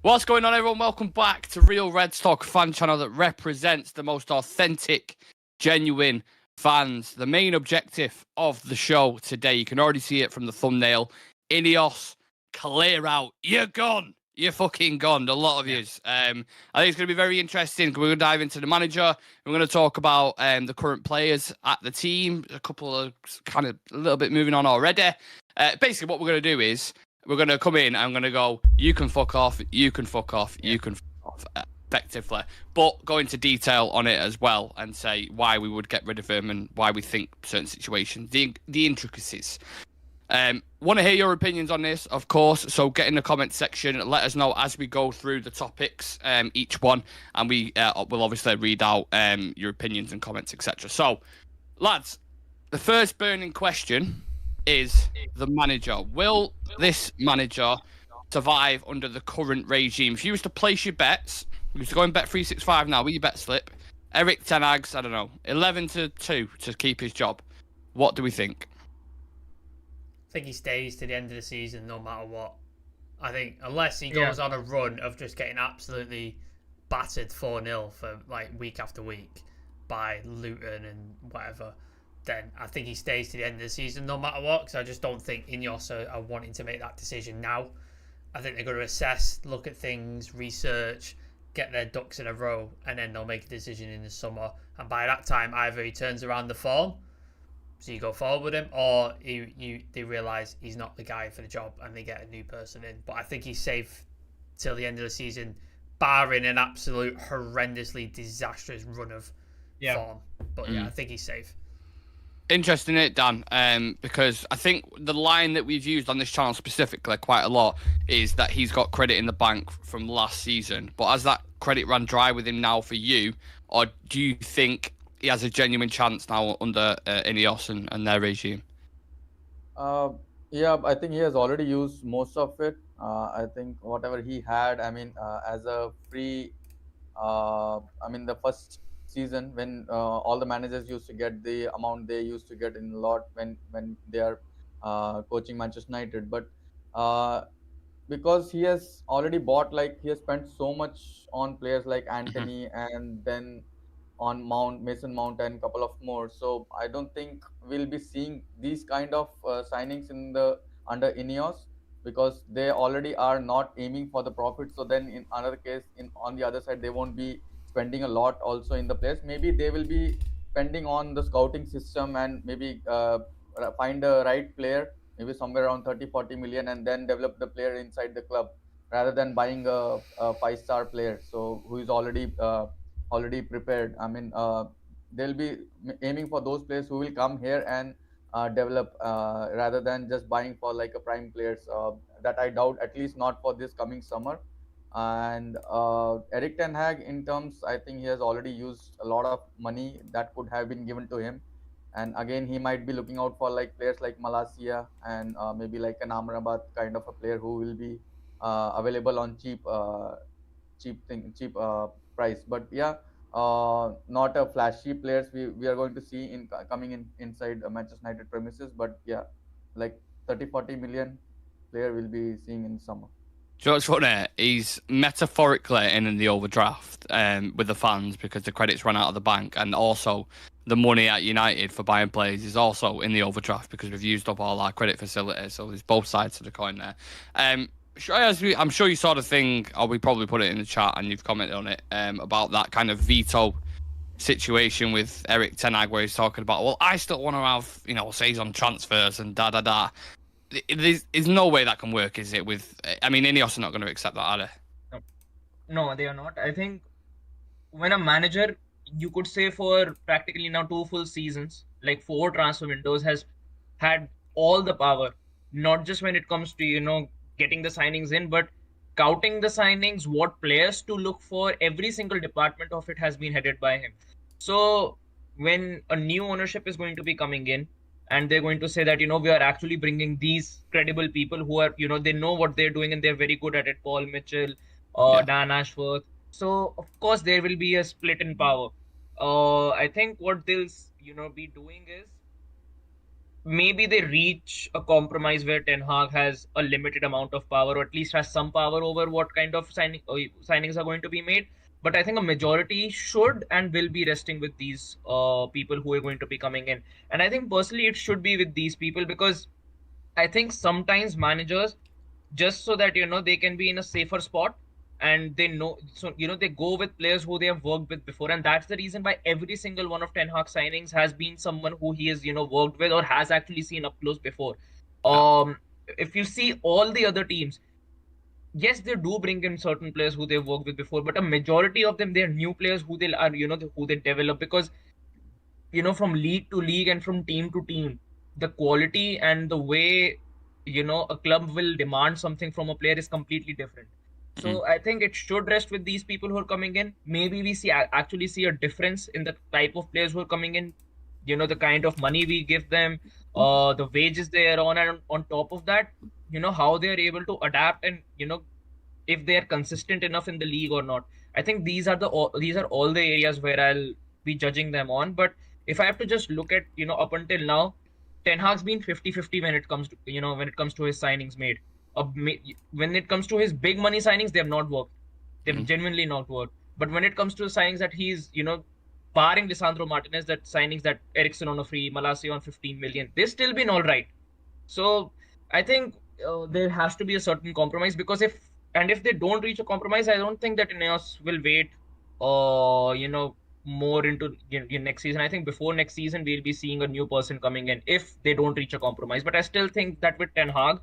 What's going on, everyone? Welcome back to Real Reds Talk, fan channel that represents the most authentic, genuine fans. The main objective of the show today, you can already see it from the thumbnail. Ineos, clear out. You're gone. You're fucking gone. A lot of yous. I think it's going to be very interesting. We're going to dive into the manager. We're going to talk about the current players at the team. A couple of kind of a little bit moving on already. Basically, what we're going to do is we're going to come in and I'm going to go, you can fuck off, you can fuck off, you can fuck off, effectively. But go into detail on it as well and say why we would get rid of him and why we think certain situations, the intricacies. Want to hear your opinions on this, of course, so get in the comment section. Let us know as we go through the topics, each one, and we will obviously read out your opinions and comments, etc. So, lads, the first burning question is the manager. Will this manager survive under the current regime? If you was to place your bets, you was to go and bet 365 now with your bet slip, Erik ten Hag's, I don't know, 11-2 to keep his job. What do we think? I think he stays to the end of the season no matter what. I think unless he goes on a run of just getting absolutely battered 4-0 for like week after week by Luton and whatever, then I think he stays to the end of the season no matter what, because I just don't think Ineos are wanting to make that decision now. I think they're going to assess, look at things, research, get their ducks in a row, and then they'll make a decision in the summer. And by that time, either he turns around the form, so you go forward with him, or they realise he's not the guy for the job and they get a new person in. But I think he's safe till the end of the season, barring an absolute horrendously disastrous run of form. But I think he's safe. Interesting, it, Dan, because I think the line that we've used on this channel specifically quite a lot is that he's got credit in the bank from last season. But has that credit run dry with him now for you, or do you think he has a genuine chance now under Ineos and their regime? Yeah, I think he has already used most of it. I think whatever he had, as a free, the first season when all the managers used to get the amount they used to get in a lot when they are coaching Manchester United. But because he has already bought, like he has spent so much on players like Anthony and then on Mason Mount and a couple of more. So I don't think we'll be seeing these kind of signings under Ineos, because they already are not aiming for the profit. So then in another case, on the other side, they won't be spending a lot also in the players. Maybe they will be spending on the scouting system and maybe find a right player, maybe somewhere around 30-40 million, and then develop the player inside the club rather than buying a 5-star player who is already prepared. They'll be aiming for those players who will come here and develop rather than just buying for like a prime players. That I doubt, at least not for this coming summer. And Erik ten Hag, in terms, I think he has already used a lot of money that could have been given to him. And again, he might be looking out for like players like Malacia and maybe like an Amrabat kind of a player who will be available on cheap price. But not a flashy players we are going to see coming inside Manchester United premises. But like 30-40 million player will be seeing in summer. Do you know what's funny? He's metaphorically in the overdraft with the fans because the credits run out of the bank, and also the money at United for buying players is also in the overdraft because we've used up all our credit facilities. So there's both sides to the coin there. I'm sure you saw the thing, or we probably put it in the chat and you've commented on it, about that kind of veto situation with Erik ten Hag, where he's talking about, well, I still want to have, say he's on transfers and da-da-da. There's no way that can work, is it? Ineos are not going to accept that, are they? No, they are not. I think when a manager, you could say for practically now 2 full seasons, like 4 transfer windows, has had all the power, not just when it comes to, getting the signings in, but scouting the signings, what players to look for, every single department of it has been headed by him. So when a new ownership is going to be coming in, and they're going to say that, we are actually bringing these credible people who are, they know what they're doing and they're very good at it. Paul Mitchell, Dan Ashworth. So, of course, there will be a split in power. I think what they'll, be doing is maybe they reach a compromise where Ten Hag has a limited amount of power, or at least has some power over what kind of signings are going to be made. But I think a majority should and will be resting with these people who are going to be coming in. And I think personally it should be with these people, because I think sometimes managers, just so that they can be in a safer spot, and they know, so they go with players who they have worked with before, and that's the reason why every single one of Ten Hag signings has been someone who he has worked with or has actually seen up close before. If you see all the other teams, yes, they do bring in certain players who they've worked with before, but a majority of them, they're new players who they are, who they develop, because from league to league and from team to team, the quality and the way a club will demand something from a player is completely different. So I think it should rest with these people who are coming in. Maybe we actually see a difference in the type of players who are coming in, the kind of money we give them, the wages they are on, and on top of that, how they are able to adapt, and if they are consistent enough in the league or not. I think these are all the areas where I'll be judging them on. But if I have to just look at, up until now, Ten Hag's been 50-50 when it comes to, his signings made. When it comes to his big money signings, they have not worked. They've genuinely not worked. But when it comes to the signings that he's, barring Lisandro Martinez, that signings that Eriksen on a free, Malacia on 15 million, they've still been all right. So I think there has to be a certain compromise, because if they don't reach a compromise, I don't think that Ineos will wait, more into next season. I think before next season, we'll be seeing a new person coming in if they don't reach a compromise. But I still think that with Ten Hag,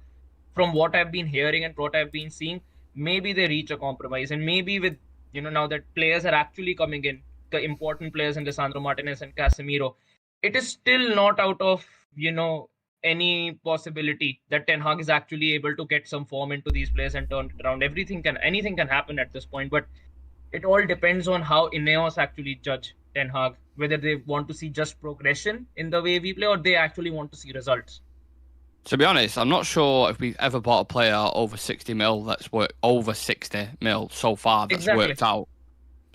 from what I've been hearing and what I've been seeing, maybe they reach a compromise. And maybe with, now that players are actually coming in, the important players in Lisandro Martinez and Casemiro, it is still not out of, any possibility that Ten Hag is actually able to get some form into these players and turn it around. Anything can happen at this point, but it all depends on how Ineos actually judge Ten Hag, whether they want to see just progression in the way we play, or they actually want to see results. To be honest, I'm not sure if we've ever bought a player over 60 mil that's worked over 60 mil so far that's worked out.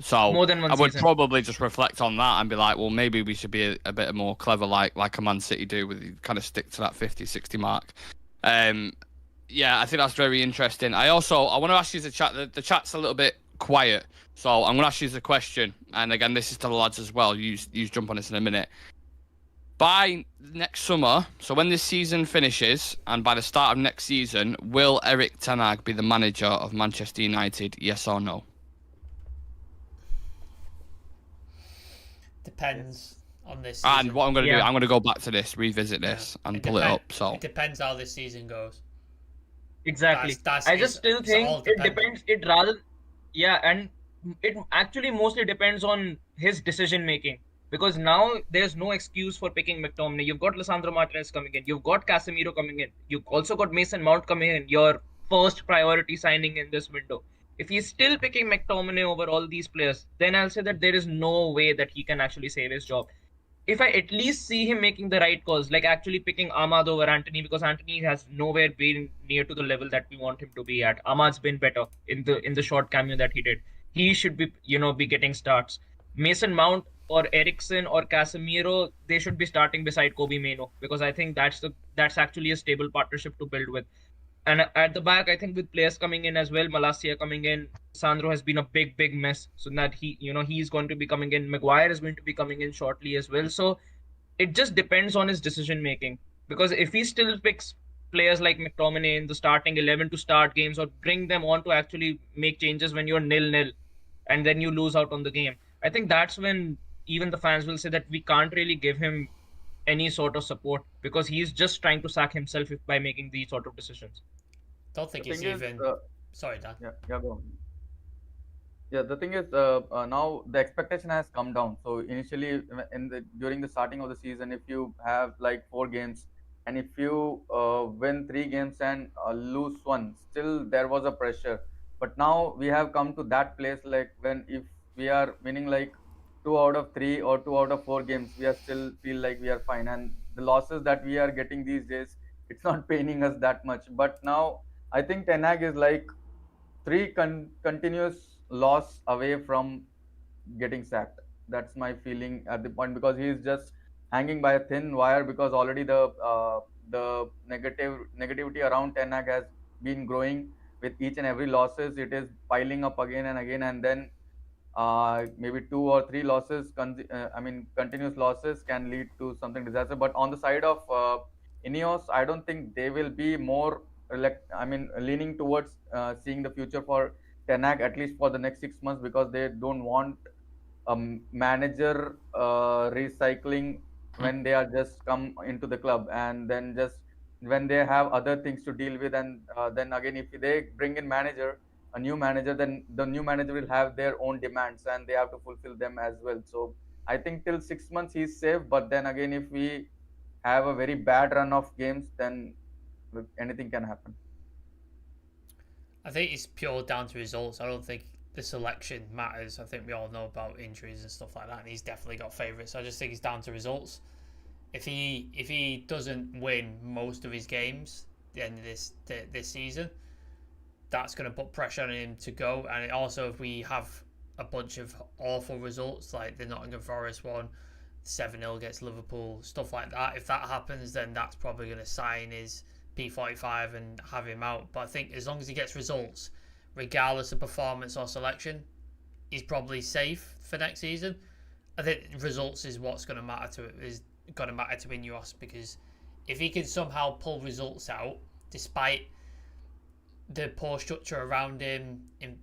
So more than one I would season. probably just reflect on that and be like, well, maybe we should be a bit more clever, like a Man City do, with kind of stick to that 50, 60 mark. Yeah, I think that's very interesting. I want to ask you the chat. The chat's a little bit quiet, so I'm going to ask you the question. And again, this is to the lads as well. You jump on this in a minute. By next summer, so when this season finishes, and by the start of next season, will Erik ten Hag be the manager of Manchester United? Yes or no? Depends on this season. And what I'm going to do, I'm going to go back to this, revisit this, and pull it up. So it depends how this season goes. Exactly. I just still think it depends. And it actually mostly depends on his decision making. Because now there's no excuse for picking McTominay. You've got Lisandro Martinez coming in. You've got Casemiro coming in. You've also got Mason Mount coming in. Your first priority signing in this window. If he's still picking McTominay over all these players, then I'll say that there is no way that he can actually save his job. If I at least see him making the right calls, like actually picking Ahmad over Antony, because Antony has nowhere been near to the level that we want him to be at. Ahmad's been better in the short cameo that he did. He should be, be getting starts. Mason Mount or Eriksen or Casemiro, they should be starting beside Kobe Mainoo, because I think that's actually a stable partnership to build with. And at the back, I think with players coming in as well, Malacia coming in, Sandro has been a big mess. So that he's going to be coming in. Maguire is going to be coming in shortly as well. So it just depends on his decision making. Because if he still picks players like McTominay in the starting 11 to start games, or bring them on to actually make changes when you're 0-0 and then you lose out on the game, I think that's when even the fans will say that we can't really give him any sort of support, because he's just trying to sack himself by making these sort of decisions. Don't think he's even. Sorry, Dan. Yeah, go on. Yeah, the thing is, now the expectation has come down. So initially, during the starting of the season, if you have like 4 games, and if you win 3 games and lose 1, still there was a pressure. But now we have come to that place, like if we are winning like 2 out of 3 or 2 out of 4 games, we are still feel like we are fine. And the losses that we are getting these days, it's not paining us that much. But now I think Ten Hag is like 3 continuous loss away from getting sacked. That's my feeling at the point, because he is just hanging by a thin wire, because already the negativity around Ten Hag has been growing with each and every losses. It is piling up again and again, and then maybe 2 or 3 losses, continuous losses can lead to something disaster. But on the side of Ineos, I don't think they will be more leaning towards seeing the future for Ten Hag, at least for the next 6 months, because they don't want a manager recycling when they are just come into the club, and then just when they have other things to deal with. And then again, if they bring in a new manager, then the new manager will have their own demands and they have to fulfill them as well. So I think till 6 months he's safe, but then again, if we have a very bad run of games, then anything can happen. I think it's pure down to results. I don't think the selection matters. I think we all know about injuries and stuff like that, and he's definitely got favourites. I just think it's down to results. If he doesn't win most of his games at the end of this season, that's going to put pressure on him to go. And also, if we have a bunch of awful results like the Nottingham Forest one, 7-0 against Liverpool, stuff like that, if that happens, then that's probably going to sign his P45 and have him out. But I think as long as he gets results, regardless of performance or selection, he's probably safe for next season. I think results is what's going to matter to Ineos, because if he can somehow pull results out despite the poor structure around him in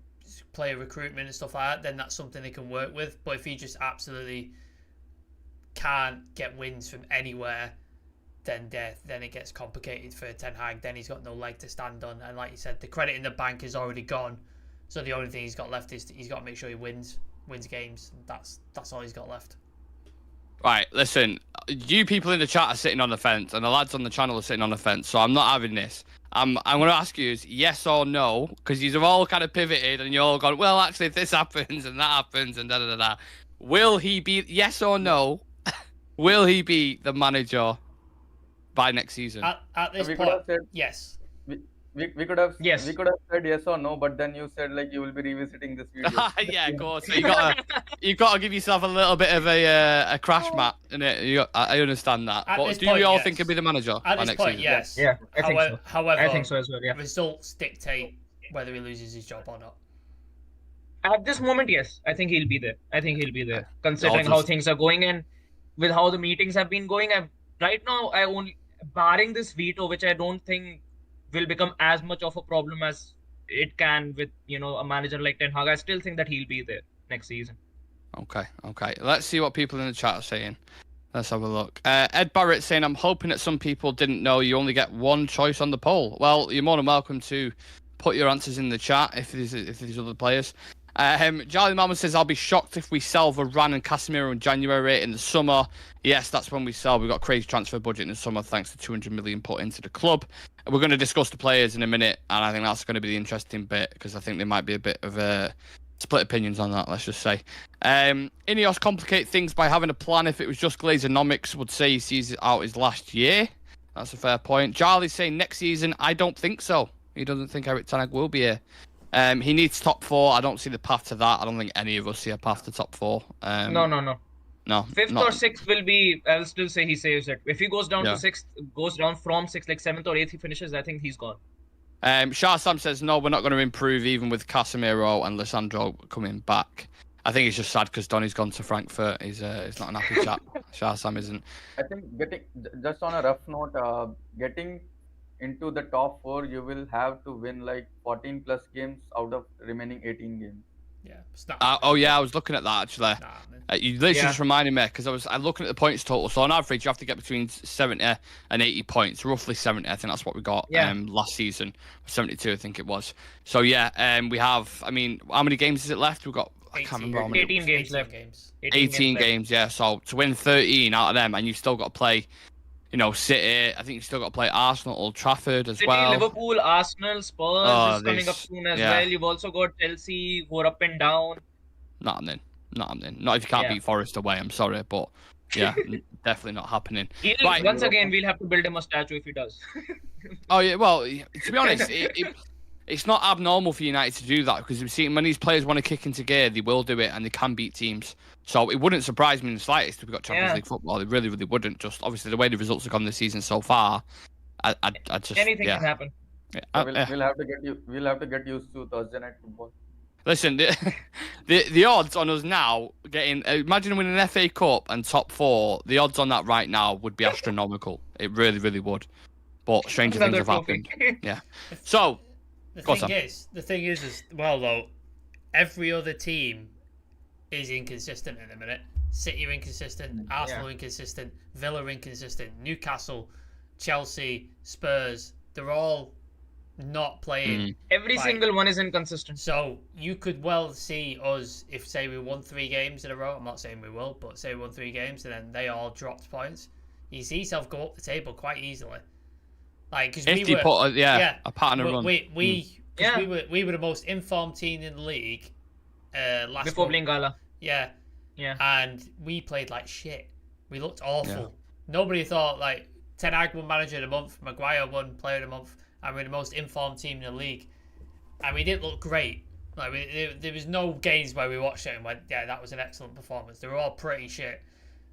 player recruitment and stuff like that, then that's something they can work with. But if he just absolutely can't get wins from anywhere, then it gets complicated for Ten Hag. Then he's got no leg to stand on, and like you said, the credit in the bank is already gone. So the only thing he's got left is he's got to make sure he wins games. That's all he's got left. Right, listen, you people in the chat are sitting on the fence, and the lads on the channel are sitting on the fence, so I'm not having this. I'm going to ask you is yes or no, because you've all kind of pivoted, and you're all gone, well, actually, if this happens, and that happens, and da-da-da-da. Will he be, yes or no, will he be the manager by next season? At this point, yes. We could have yes. We could have said yes or no, but then you said like you will be revisiting this video. Yeah, of course. So you got to give yourself a little bit of a crash mat, innit? I understand that. But do you all think he'll be the manager at by this next point? season? Yes. Yeah, I think so. However, I think so as well. Yeah. Results dictate whether he loses his job or not. At this moment, yes, I think he'll be there. Considering how things are going and with how the meetings have been going. Right now, I only barring this veto, which I don't think will become as much of a problem as it can with a manager like Ten Hag. I still think that he'll be there next season. Okay. Let's see what people in the chat are saying. Let's have a look. Ed Barrett saying, I'm hoping that some people didn't know you only get one choice on the poll. Well, you're more than welcome to put your answers in the chat if there's other players. Charlie Mama says, I'll be shocked if we sell Varane and Casemiro in January in the summer. Yes, that's when we sell. We've got a crazy transfer budget in the summer thanks to 200 million put into the club. We're going to discuss the players in a minute, and I think that's going to be the interesting bit, because I think there might be a bit of split opinions on that, let's just say. Ineos complicate things by having a plan. If it was just Glazonomics, would say he sees it out his last year. That's a fair point. Charlie's saying next season, I don't think so. He doesn't think Erik ten Hag will be here. He needs top 4. I don't see the path to that. I don't think any of us see a path to top 4. No. 5th or 6th will be. I'll still say he saves it. If he goes down to 6th, goes down from 6th, like 7th or 8th, he finishes. I think he's gone. Shah Sam says no. We're not going to improve even with Casemiro and Lisandro coming back. I think he's just sad because Donny's gone to Frankfurt. He's not an happy chap. Shah Sam isn't. I think just on a rough note, getting into the top 4, you will have to win like 14 plus games out of remaining 18 games. Yeah. I was looking at that actually. You literally just reminded me, because I'm looking at the points total. So on average, you have to get between 70 and 80 points, roughly 70. I think that's what we got last season, 72, I think it was. So we have. I mean, how many games is it left? We've got. I can't remember how many. 18 games left. 18 games, yeah. So to win 13 out of them, and you've still got to play. City. I think you've still got to play Arsenal, Old Trafford as well. Liverpool, Arsenal, Spurs is coming up soon as well. You've also got Chelsea, who are up and down. Not happening. Not if you can't beat Forest away. I'm sorry, but definitely not happening. Once again, we'll have to build him a statue if he does. Oh yeah, well, to be honest, it's not abnormal for United to do that, because we've seen when these players want to kick into gear, they will do it and they can beat teams. So it wouldn't surprise me in the slightest if we got Champions League football. It really, really wouldn't. Just obviously the way the results have gone this season so far, I just Anything can happen. So we'll have to get used to Thursday night football. Listen, the odds on us now getting, imagine winning an FA Cup and top 4. The odds on that right now would be astronomical. It really, really would. But stranger things have happened. Yeah. So the thing is well though, every other team is inconsistent at the minute. City are inconsistent, Arsenal inconsistent, Villa inconsistent, Newcastle, Chelsea, Spurs, they're all not playing. Every single one is inconsistent. So you could well see us, if say we won 3 games in a row, I'm not saying we will, but say we won 3 games and then they all dropped points, you see yourself go up the table quite easily. Like, because if you put a pattern of run. We were the most informed team in the league last before playing Gala. Yeah. And we played like shit. We looked awful. Yeah. Nobody thought, like, Ten Hag won Manager of the Month, Maguire won Player of the Month, and we're the most informed team in the league. And we didn't look great. Like, there was no games where we watched it and went, yeah, that was an excellent performance. They were all pretty shit.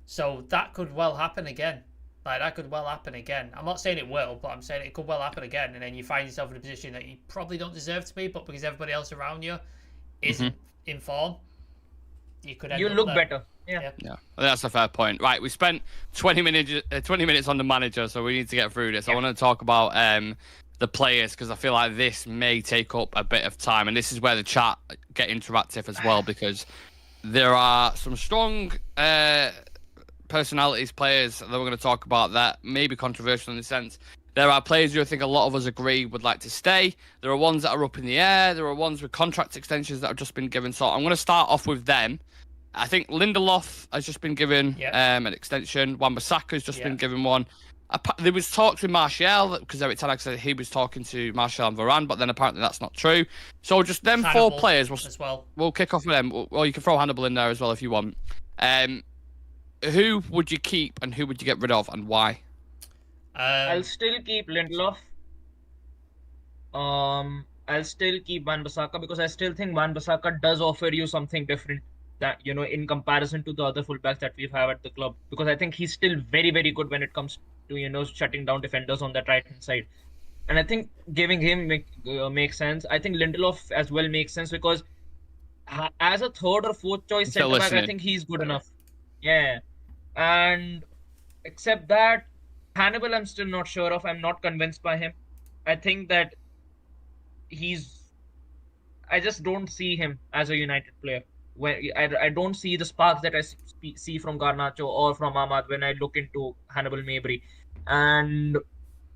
So that could well happen again. Like, that could well happen again. I'm not saying it will, but I'm saying it could well happen again. And then you find yourself in a position that you probably don't deserve to be, but because everybody else around you isn't in form, you could end up look there. Better. Yeah. That's a fair point. Right, we spent 20 minutes on the manager, so we need to get through this. I want to talk about the players, because I feel like this may take up a bit of time, and this is where the chat get interactive as well, because there are some strong personalities, players that we're going to talk about that may be controversial in the sense. There are players who I think a lot of us agree would like to stay. There are ones that are up in the air. There are ones with contract extensions that have just been given. So I'm going to start off with them. I think Lindelof has just been given an extension. Wan-Bissaka has just been given one. There was talks with Martial, because Eric Ten Hag said he was talking to Martial and Varane, but then apparently that's not true. So just them Hannibal 4 players, we'll kick off with them. Or you can throw Hannibal in there as well if you want. Who would you keep and who would you get rid of, and why? I'll still keep Lindelof. I'll still keep Wan-Bissaka, because I still think Wan-Bissaka does offer you something different, that, you know, in comparison to the other fullbacks that we have at the club, because I think he's still very, very good when it comes to, you know, shutting down defenders on that right hand side. And I think giving him makes sense. I think Lindelof as well makes sense, because as a 3rd or 4th choice centre back, I think he's good enough. Yeah. And except that, Hannibal I'm still not sure of. I'm not convinced by him. I think that I just don't see him as a United player. I don't see the sparks that I see from Garnacho or from Ahmad when I look into Hannibal Mabry. And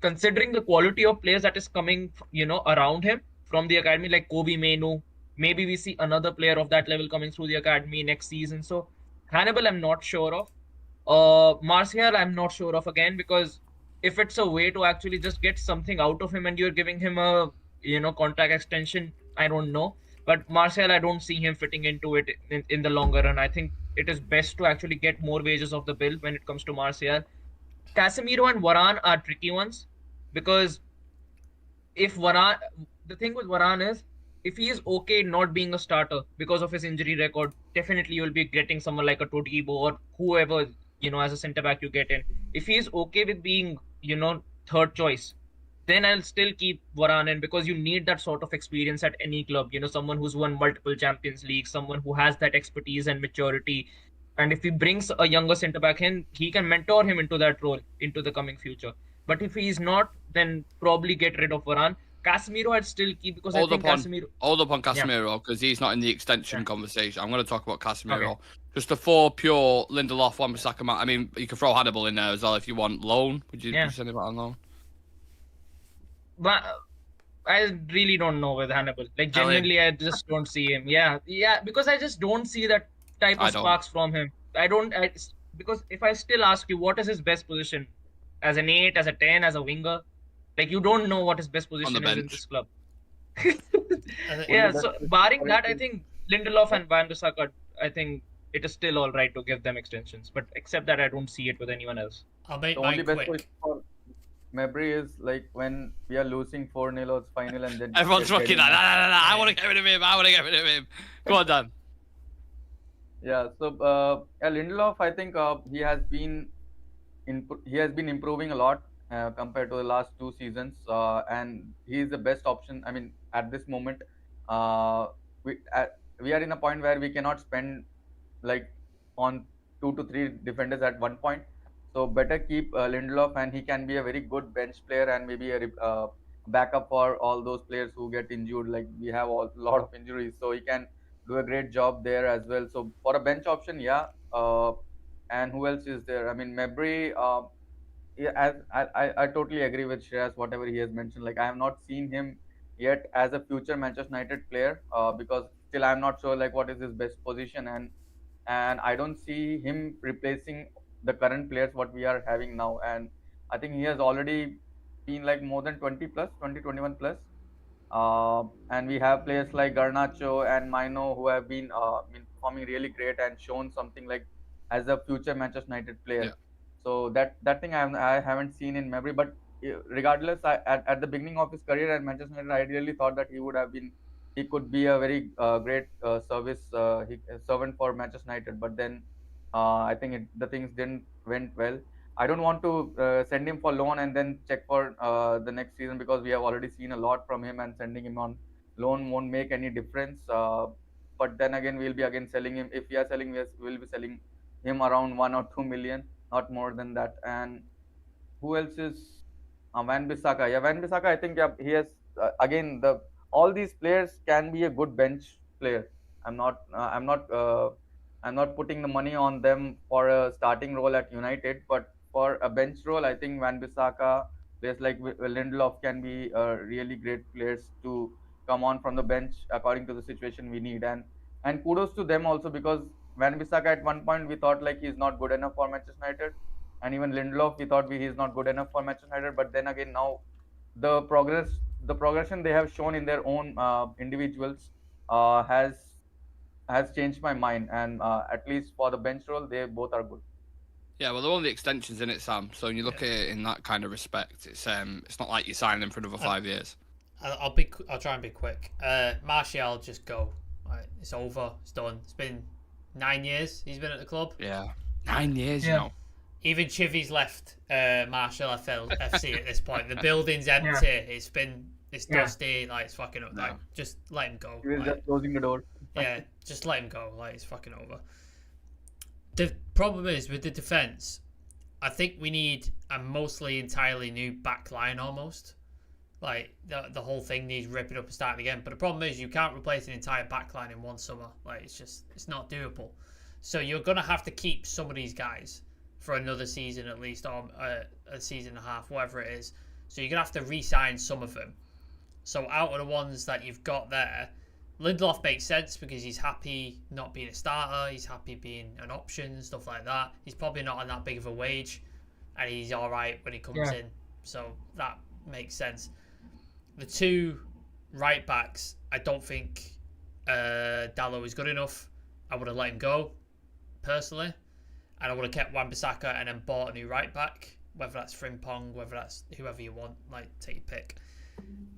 considering the quality of players that is coming, you know, around him from the academy, like Kobe Mainoo, maybe we see another player of that level coming through the academy next season. So Hannibal I'm not sure of. Martial I'm not sure of again, because if it's a way to actually just get something out of him and you're giving him a, you know, contract extension, I don't know. But Martial, I don't see him fitting into it in the longer run. I think it is best to actually get more wages off the bill when it comes to Martial. Casemiro and Varane are tricky ones, because if Varane, the thing with Varane is, if he is okay not being a starter because of his injury record, definitely you'll be getting someone like a Todibo or whoever, you know, as a centre back you get in. If he is okay with being, you know, 3rd choice, then I'll still keep Varane in, because you need that sort of experience at any club. You know, someone who's won multiple Champions League, someone who has that expertise and maturity. And if he brings a younger centre back in, he can mentor him into that role into the coming future. But if he's not, then probably get rid of Varane. Casemiro I'd still keep, because I think Casemiro... Hold up on Casemiro, because he's not in the extension conversation. I'm going to talk about Casemiro. Okay. Just the 4 pure Lindelof, Wan-Bissaka. I mean, you can throw Hannibal in there as well if you want. Loan? Would you send him out on loan? But I really don't know with Hannibal. Like, genuinely, I just don't see him. Yeah, because I just don't see that type of sparks from him. Because if I still ask you, what is his best position? As an 8, as a 10, as a winger? Like, you don't know what his best position is in this club. So barring that, I think Lindelof and Wan-Bissaka, I think it is still all right to give them extensions. But except that, I don't see it with anyone else. I'll make mine quick. Mabry is like when we are losing 4-0 or 5-0 and then Everyone's get fucking getting like, nah, knocked. nah, nah, nah, I want to get rid of him. I want to get rid of him. Go on, Dan. Yeah, so Lindelof, I think he has been improving a lot compared to the last 2 seasons, and he is the best option. I mean, at this moment, uh, we are in a point where we cannot spend like on 2 to 3 defenders at one point. So better keep Lindelof, and he can be a very good bench player and maybe a backup for all those players who get injured. Like we have a lot of injuries, so he can do a great job there as well. So for a bench option, yeah. And who else is there? I mean, Mabry. Yeah, as I totally agree with Shreyas, whatever he has mentioned. Like I have not seen him yet as a future Manchester United player, because still I'm not sure like what is his best position, and I don't see him replacing the current players what we are having now. And I think he has already been like more than 20 plus, 2021 plus. And we have players like Garnacho and Mino who have been performing really great and shown something like as a future Manchester United player. Yeah. So that thing I haven't seen in Mabry, but regardless, at the beginning of his career at Manchester United, I really thought that he could be a very great servant for Manchester United. But then I think the things didn't went well. I don't want to send him for loan and then check for the next season, because we have already seen a lot from him, and sending him on loan won't make any difference. But then again, we'll be again selling him. If we are selling, we'll be selling him around 1 or 2 million, not more than that. And who else is Van Bissaka? Yeah, Van Bissaka. I think, yeah, he has again the all these players can be a good bench player. I'm not. I'm not putting the money on them for a starting role at United, but for a bench role, I think Van Bissaka, players like Lindelof can be really great players to come on from the bench according to the situation we need. And kudos to them also, because Van Bissaka at one point we thought like he's not good enough for Manchester United, and even Lindelof we thought he's not good enough for Manchester United. But then again, now the progression they have shown in their own individuals has changed my mind, and at least for the bench role, they both are good. Yeah, well, they're only extensions in it, Sam. So when you look at it in that kind of respect, it's not like you sign them for another 5 years. I'll try and be quick. Martial, just go. Right, it's over. It's done. It's been 9 years he's been at the club. Yeah, 9 years, Yeah. you know. Even Chivy's left Martial FC at this point. The building's empty. It's dusty. Like, it's fucking up. Like, just let him go. He was just closing the door. Yeah, just let him go. Like, it's fucking over. The problem is with the defense, I think we need a mostly entirely new back line almost. Like, the whole thing needs ripping up and starting again. But the problem is you can't replace an entire back line in one summer. Like, it's not doable. So you're going to have to keep some of these guys for another season at least, or a season and a half, whatever it is. So you're going to have to re-sign some of them. So out of the ones that you've got there, Lindelof makes sense because he's happy not being a starter. He's happy being an option, stuff like that. He's probably not on that big of a wage, and he's all right when he comes in. So that makes sense. The two right backs, I don't think Dalot is good enough. I would have let him go, personally. And I would have kept Wan-Bissaka and then bought a new right back, whether that's Frimpong, whether that's whoever you want, like, take your pick.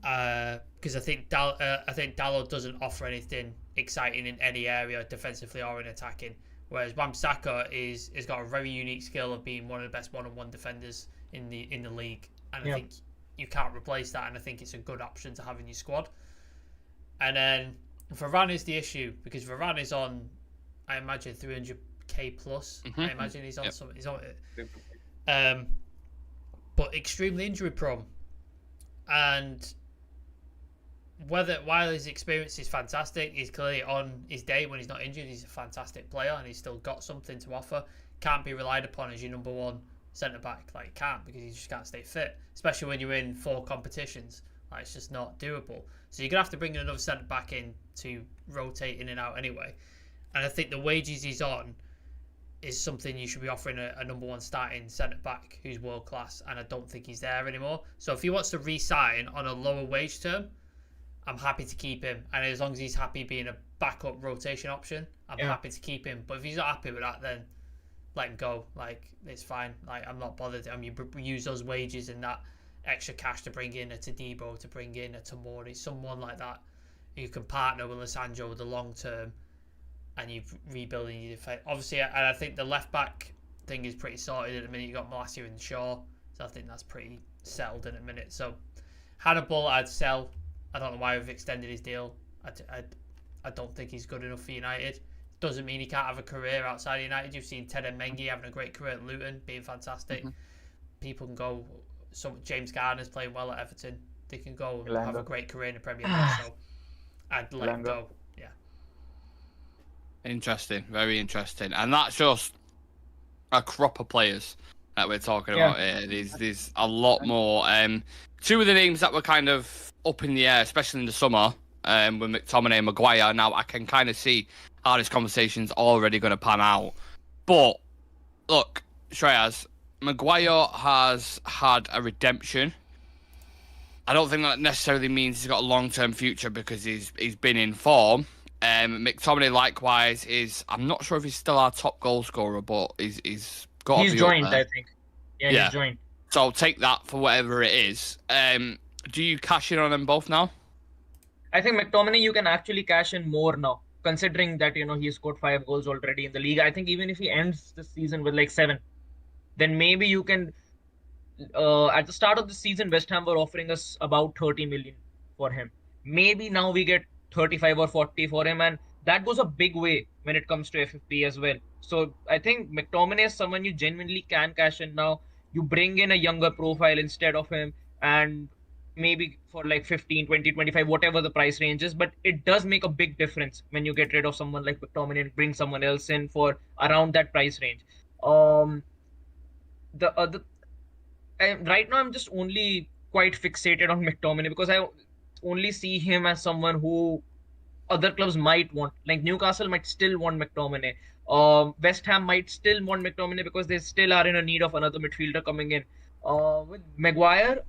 Because I think Dalot doesn't offer anything exciting in any area, defensively or in attacking. Whereas Wan-Bissaka has got a very unique skill of being one of the best one-on-one defenders in the league, and I think you can't replace that. And I think it's a good option to have in your squad. And then Varane is the issue, because Varane is on, I imagine, 300k plus. I imagine he's on something. He's on it. But extremely injury prone. And while his experience is fantastic, he's clearly on his day when he's not injured. He's a fantastic player and he's still got something to offer. Can't be relied upon as your number one centre back. Like, can't, because he just can't stay fit, especially when you're in 4 competitions. Like, it's just not doable. So you're gonna have to bring another centre back in to rotate in and out anyway. And I think the wages he's on is something you should be offering a number one starting centre back who's world class, and I don't think he's there anymore. So if he wants to re-sign on a lower wage term, I'm happy to keep him, and as long as he's happy being a backup rotation option, I'm happy to keep him. But if he's not happy with that, then let him go. Like, it's fine. Like, I'm not bothered. I mean, you use those wages and that extra cash to bring in a Tadibo, to bring in a Tomori, someone like that who can partner with Lissandro with the long term, and you're rebuilding your defense. Obviously, and I think the left back thing is pretty sorted at the minute. You got Malacia and Shaw, so I think that's pretty settled in a minute. So Hannibal, I'd sell. I don't know why we've extended his deal. I don't think he's good enough for United. Doesn't mean he can't have a career outside of United. You've seen Ted and Mengi having a great career at Luton, being fantastic. People can go. James Garner's playing well at Everton. They can go and have a great career in the Premier League. So I'd let him go. Yeah. Interesting, very interesting, and that's just a crop of players that we're talking about here. There's a lot more. Two of the names that were kind of up in the air, especially in the summer, with McTominay and Maguire. Now I can kind of see how this conversation's already going to pan out. But look, Shreyas, Maguire has had a redemption. I don't think that necessarily means he's got a long-term future because he's been in form. McTominay likewise is. I'm not sure if he's still our top goal scorer, but he's got. He's joined, I think. Yeah, he's joined. So I'll take that for whatever it is. Do you cash in on them both now? I think McTominay, you can actually cash in more now, considering that he scored 5 goals already in the league. I think even if he ends the season with like 7, then maybe you can. At the start of the season, West Ham were offering us about 30 million for him. Maybe now we get 35 or 40 for him, and that goes a big way when it comes to FFP as well. So I think McTominay is someone you genuinely can cash in now. You bring in a younger profile instead of him, and maybe for like 15, 20, 25, whatever the price range is. But it does make a big difference when you get rid of someone like McTominay and bring someone else in for around that price range. Right now I'm just only quite fixated on McTominay because I only see him as someone who other clubs might want. Like Newcastle might still want McTominay. West Ham might still want McTominay because they still are in a need of another midfielder coming in. With Maguire,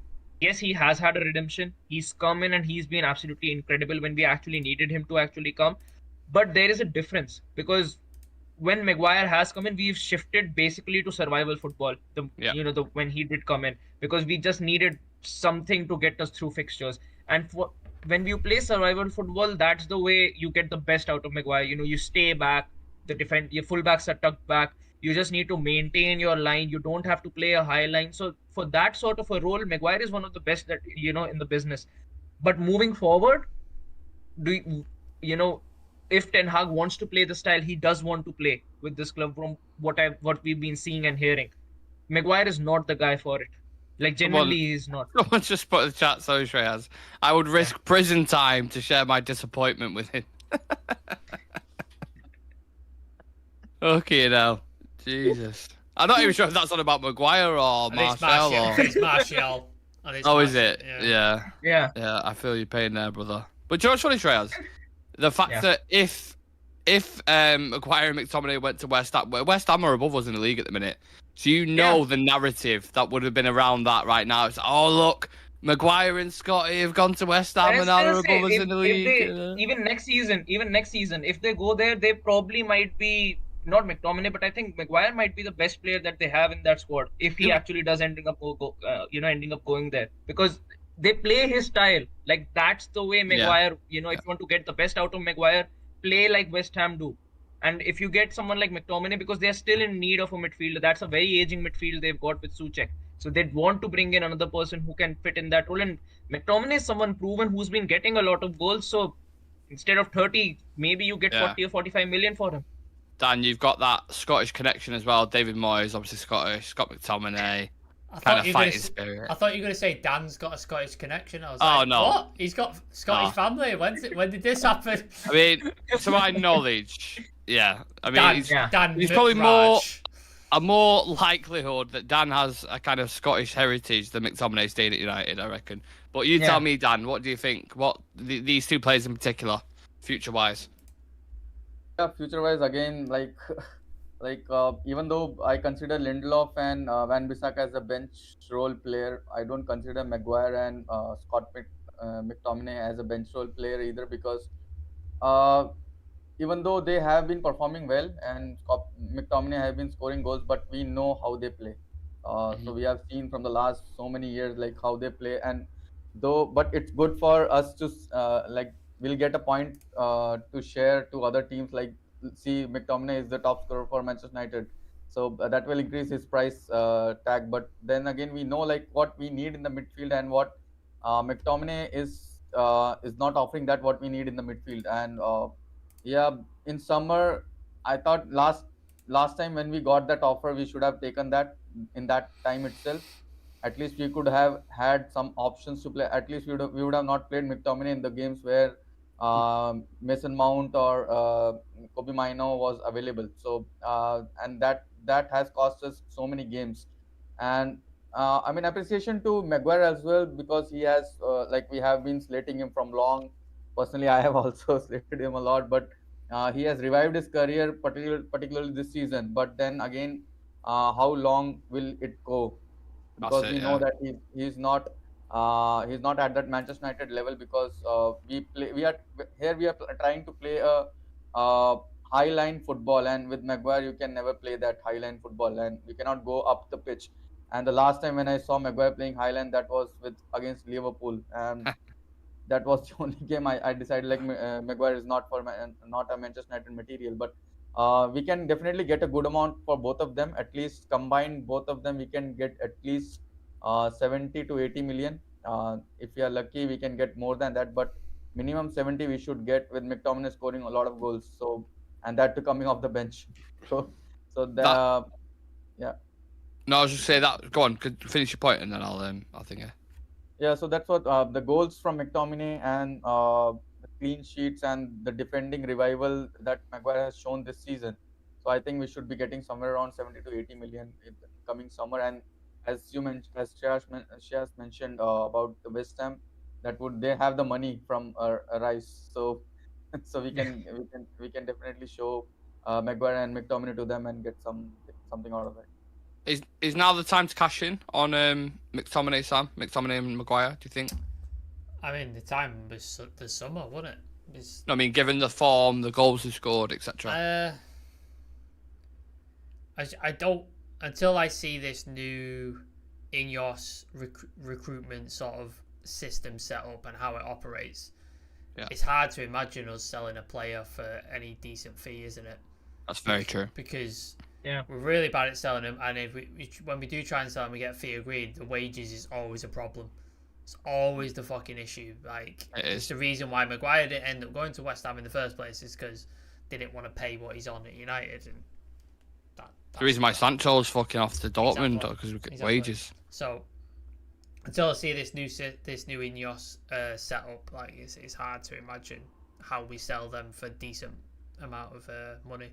yes, he has had a redemption. He's come in and he's been absolutely incredible when we actually needed him to actually come. But there is a difference because when Maguire has come in, we've shifted basically to survival football. When he did come in, because we just needed something to get us through fixtures. And when you play survival football, that's the way you get the best out of Maguire. You stay back, your fullbacks are tucked back. You just need to maintain your line. You don't have to play a high line. So for that sort of a role, Maguire is one of the best that in the business. But moving forward, if Ten Hag wants to play the style he does want to play with this club, from what we've been seeing and hearing, Maguire is not the guy for it. Like, genuinely, he's not. Someone just put in the chat, so Shreyas, I would risk prison time to share my disappointment with him. Okay, now. Jesus. I'm not even sure if that's on about Maguire or Martial. It's Martial. Is it? Yeah. Yeah, I feel your pain there, brother. But George, funny, Shreyas, the fact that if Maguire and McTominay went to West Ham are above us in the league at the minute. So the narrative that would have been around that right now. It's, oh, look, Maguire and Scotty have gone to West Ham and now they're above us in the league. Even next season, if they go there, they probably might be, not McTominay, but I think Maguire might be the best player that they have in that squad if he actually does ending up going there. Because they play his style. Like, that's the way Maguire, if you want to get the best out of Maguire, play like West Ham do. And if you get someone like McTominay, because they're still in need of a midfielder, that's a very aging midfield they've got with Souček. So they'd want to bring in another person who can fit in that role. And McTominay is someone proven who's been getting a lot of goals. So instead of 30, maybe you get 40 or 45 million for him. Dan, you've got that Scottish connection as well. David Moyes, obviously Scottish. Scott McTominay. Kind of fighting spirit. I thought you were going to say Dan's got a Scottish connection. I was like, no. What? He's got Scottish family. When did this happen? I mean, to my knowledge, yeah. I mean, he's probably more likelihood that Dan has a kind of Scottish heritage than McTominay staying at United, I reckon. But you tell me, Dan, what do you think? What these two players in particular, future-wise? Yeah, future-wise, again, even though I consider Lindelof and Van Bissaka as a bench role player, I don't consider Maguire and McTominay as a bench role player either, because even though they have been performing well and McTominay have been scoring goals, but we know how they play. So we have seen from the last so many years like how they play, and but it's good for us to like we'll get a point to share to other teams. Like see, McTominay is the top scorer for Manchester United, so that will increase his price tag. But then again, we know like what we need in the midfield and what McTominay is not offering that what we need in the midfield. And yeah, in summer, I thought last time when we got that offer, we should have taken that in that time itself. At least we could have had some options to play. At least we would have not played McTominay in the games where Mason Mount or Kobe Mino was available. So and that has cost us so many games. And I mean appreciation to Maguire as well, because he has like we have been slating him from long. Personally, I have also slated him a lot, but he has revived his career, particularly this season. But then again, how long will it go? That's Because it, we know yeah. that he's not at that Manchester United level, because we are trying to play a high line football, and with Maguire you can never play that high line football, and you cannot go up the pitch. And the last time when I saw Maguire playing high line, that was with against Liverpool, and that was the only game I decided like Maguire is not not a Manchester United material. But we can definitely get a good amount for both of them. At least combined both of them, we can get at least 70 to 80 million. If we are lucky, we can get more than that, but minimum 70 we should get, with McTominay scoring a lot of goals. So, and that too coming off the bench. So, so That the yeah. no, I was just say that. Go on, could finish your point, and then I'll think. Yeah. Yeah, so that's what the goals from McTominay and the clean sheets and the defending revival that Maguire has shown this season. So I think we should be getting somewhere around 70 to 80 million in the coming summer. And as you mentioned, as Shreya's mentioned about the West Ham, that would they have the money from Rice, so so we can definitely show Maguire and McTominay to them and get something out of it. Is now the time to cash in on McTominay, Sam? McTominay and Maguire, do you think? I mean, the time was the summer, wasn't it? I mean, given the form, the goals he scored, etc. I don't, until I see this new Ineos recruitment sort of system set up and how it operates. Yeah. It's hard to imagine us selling a player for any decent fee, isn't it? That's very true. Because Yeah. we're really bad at selling them, and if when we do try and sell them, we get a fee agreed. The wages is always a problem. It's always the fucking issue. Like, it's the reason why Maguire didn't end up going to West Ham in the first place, is because they didn't want to pay what he's on at United, and the reason why Sancho's fucking off to Dortmund because we get wages. So until I see this new Ineos setup, like it's hard to imagine how we sell them for a decent amount of money.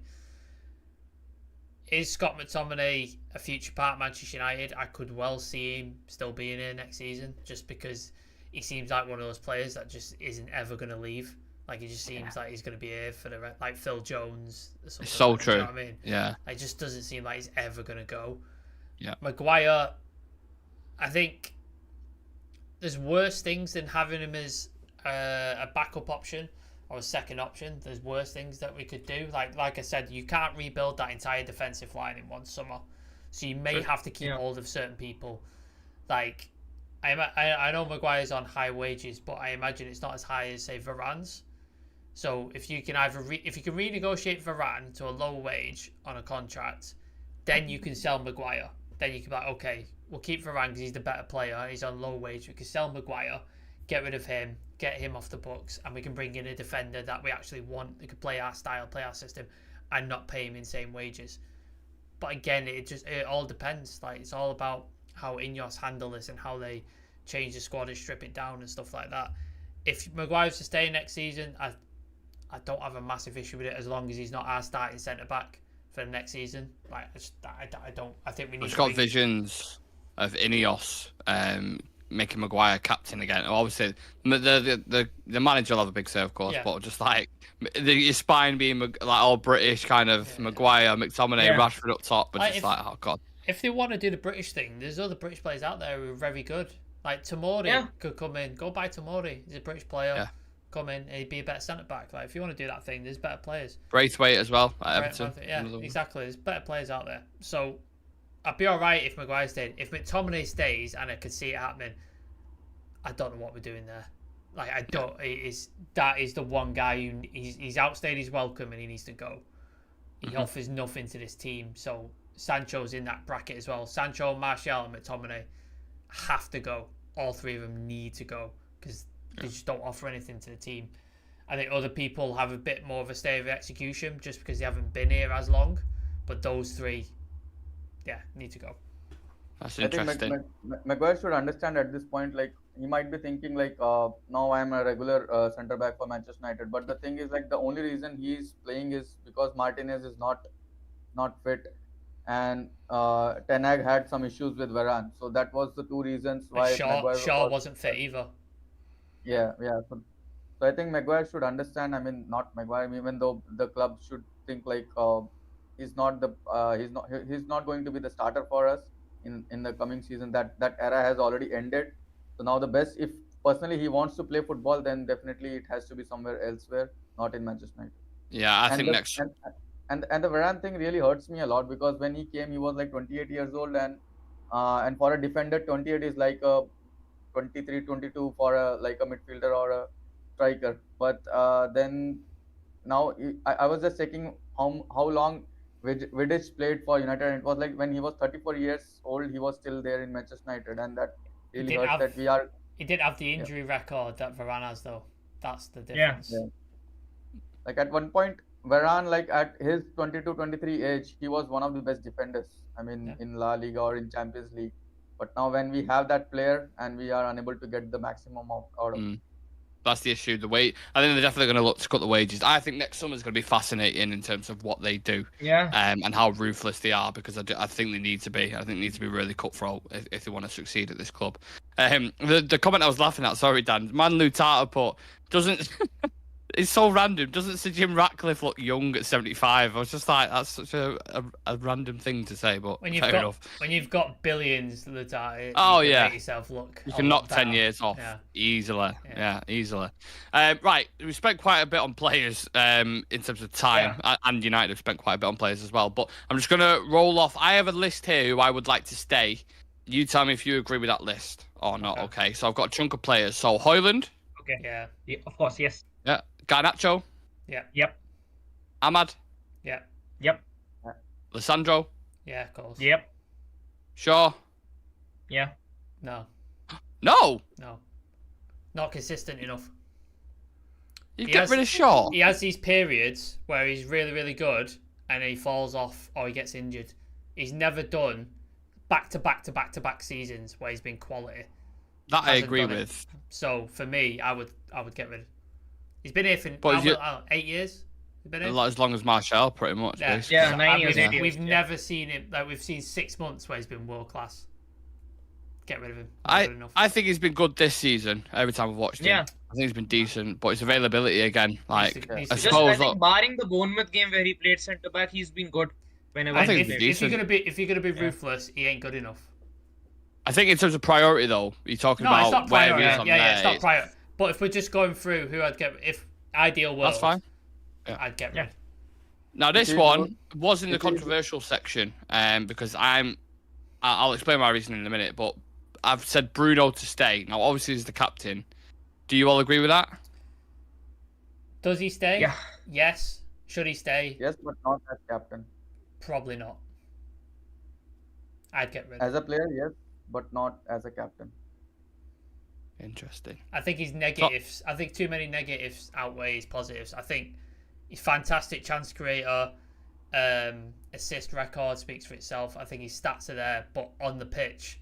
Is Scott McTominay a future part of Manchester United? I could well see him still being here next season, just because he seems like one of those players that just isn't ever going to leave. Like, he just seems like he's going to be here for like Phil Jones or something. It's so like, true. you know what I mean? Yeah. It just doesn't seem like he's ever going to go. Yeah. Maguire, I think there's worse things than having him as a backup option or a second option. There's worse things that we could do. Like I said, you can't rebuild that entire defensive line in one summer, so you may have to keep hold of certain people. Like, I know Maguire's on high wages, but I imagine it's not as high as, say, Varane's. So if you can if you can renegotiate Varane to a low wage on a contract, then you can sell Maguire. Then you can be like, okay, we'll keep Varane because he's the better player. He's on low wage. We can sell Maguire, get rid of him, get him off the books, and we can bring in a defender that we actually want, that could play our style, play our system, and not pay him insane wages. But again, it all depends. Like, it's all about how Ineos handle this and how they change the squad and strip it down and stuff like that. If Maguire's to stay next season, I don't have a massive issue with it, as long as he's not our starting centre back for the next season. Like, I don't. I think we need. I've got visions of Ineos making Maguire captain again. Obviously, the manager will have a big say, of course, but just like his spine being like all British kind of Maguire, McTominay, Rashford up top, but just like, oh god. If they want to do the British thing, there's other British players out there who are very good. Like Tomori could come in. Go buy Tomori. He's a British player. Yeah. Come in and he'd be a better centre back. Like, if you want to do that thing, there's better players. Braithwaite as well at Everton. Yeah, exactly. There's better players out there. So I'd be all right if Maguire stayed. If McTominay stays, and I could see it happening, I don't know what we're doing there. Like, I don't. That is the one guy who he's outstayed his welcome and he needs to go. He offers nothing to this team. So Sancho's in that bracket as well. Sancho, Martial, and McTominay have to go. All three of them need to go because they just don't offer anything to the team. I think other people have a bit more of a stay of execution just because they haven't been here as long. But those three, need to go. That's I think interesting. Maguire should understand at this point, like, he might be thinking, like, now I'm a regular centre back for Manchester United. But the thing is, like, the only reason he's playing is because Martinez is not fit. And Ten Hag had some issues with Varane. So that was the two reasons why Shaw wasn't fit either. Yeah. So I think Maguire should understand. I mean, not Maguire, even though the club should think like he's not going to be the starter for us in the coming season. That era has already ended. So now the best, if personally he wants to play football, then definitely it has to be somewhere elsewhere, not in Manchester United. Yeah, I think next. And the Varane thing really hurts me a lot because when he came, he was like 28 years old, and for a defender, 28 is like a 23, 22 for a midfielder or a striker. But then now I was just checking how long Vidic played for United, and it was like when he was 34 years old, he was still there in Manchester United, and that really hurts that we are. He did have the injury record that Varane has, though. That's the difference. Yeah. Like at one point, Varane, like at his 22, 23 age, he was one of the best defenders. I mean, in La Liga or in Champions League. But now when we have that player and we are unable to get the maximum out of him. That's the issue. The wage. I think they're definitely going to look to cut the wages. I think next summer is going to be fascinating in terms of what they do, and how ruthless they are, because I think they need to be. I think they need to be really cutthroat if they want to succeed at this club. The comment I was laughing at, sorry Dan, Manlu Tata put doesn't. It's so random. Doesn't Sir Jim Ratcliffe look young at 75? I was just like, that's such a random thing to say, but when fair enough. When you've got billions, make yourself look. You can knock 10 years off easily. Yeah, easily. Right, we spent quite a bit on players in terms of time, and United have spent quite a bit on players as well. But I'm just going to roll off. I have a list here who I would like to stay. You tell me if you agree with that list or not. Okay, so I've got a chunk of players. So Højlund. Okay. Yeah, of course, yes. Yeah. Garnacho. Yeah. Yep. Ahmad. Yeah. Yep. Lissandro. Yeah, of course. Yep. Shaw. Yeah. No. Not consistent enough. You get rid of Shaw. He has these periods where he's really, really good and he falls off or he gets injured. He's never done back-to-back seasons where he's been quality. That I agree with. So for me, I would get rid of. He's been here for 8 years. He's been here? As long as Martial, pretty much. Yeah, 9 years. We've never seen him. Like, we've seen 6 months where he's been world class. Get rid of him. I think he's been good this season. Every time I've watched him, I think he's been decent. But his availability again, I suppose. I think barring the Bournemouth game where he played centre back, he's been good. Whenever I think if you're gonna be ruthless, he ain't good enough. I think in terms of priority, though, you're talking about it's not priority. It's not priority. But if we're just going through who I'd get, if ideal world, that's fine. I'd get rid. Now this one was in the controversial section, because I'll explain my reasoning in a minute, but I've said Bruno to stay. Now, obviously, he's the captain. Do you all agree with that? Does he stay? Yeah. Yes. Should he stay? Yes, but not as captain. Probably not. I'd get rid. As a player, yes, but not as a captain. Interesting. I think his negatives. I think too many negatives outweigh his positives. I think he's fantastic chance creator. Assist record speaks for itself. I think his stats are there, but on the pitch,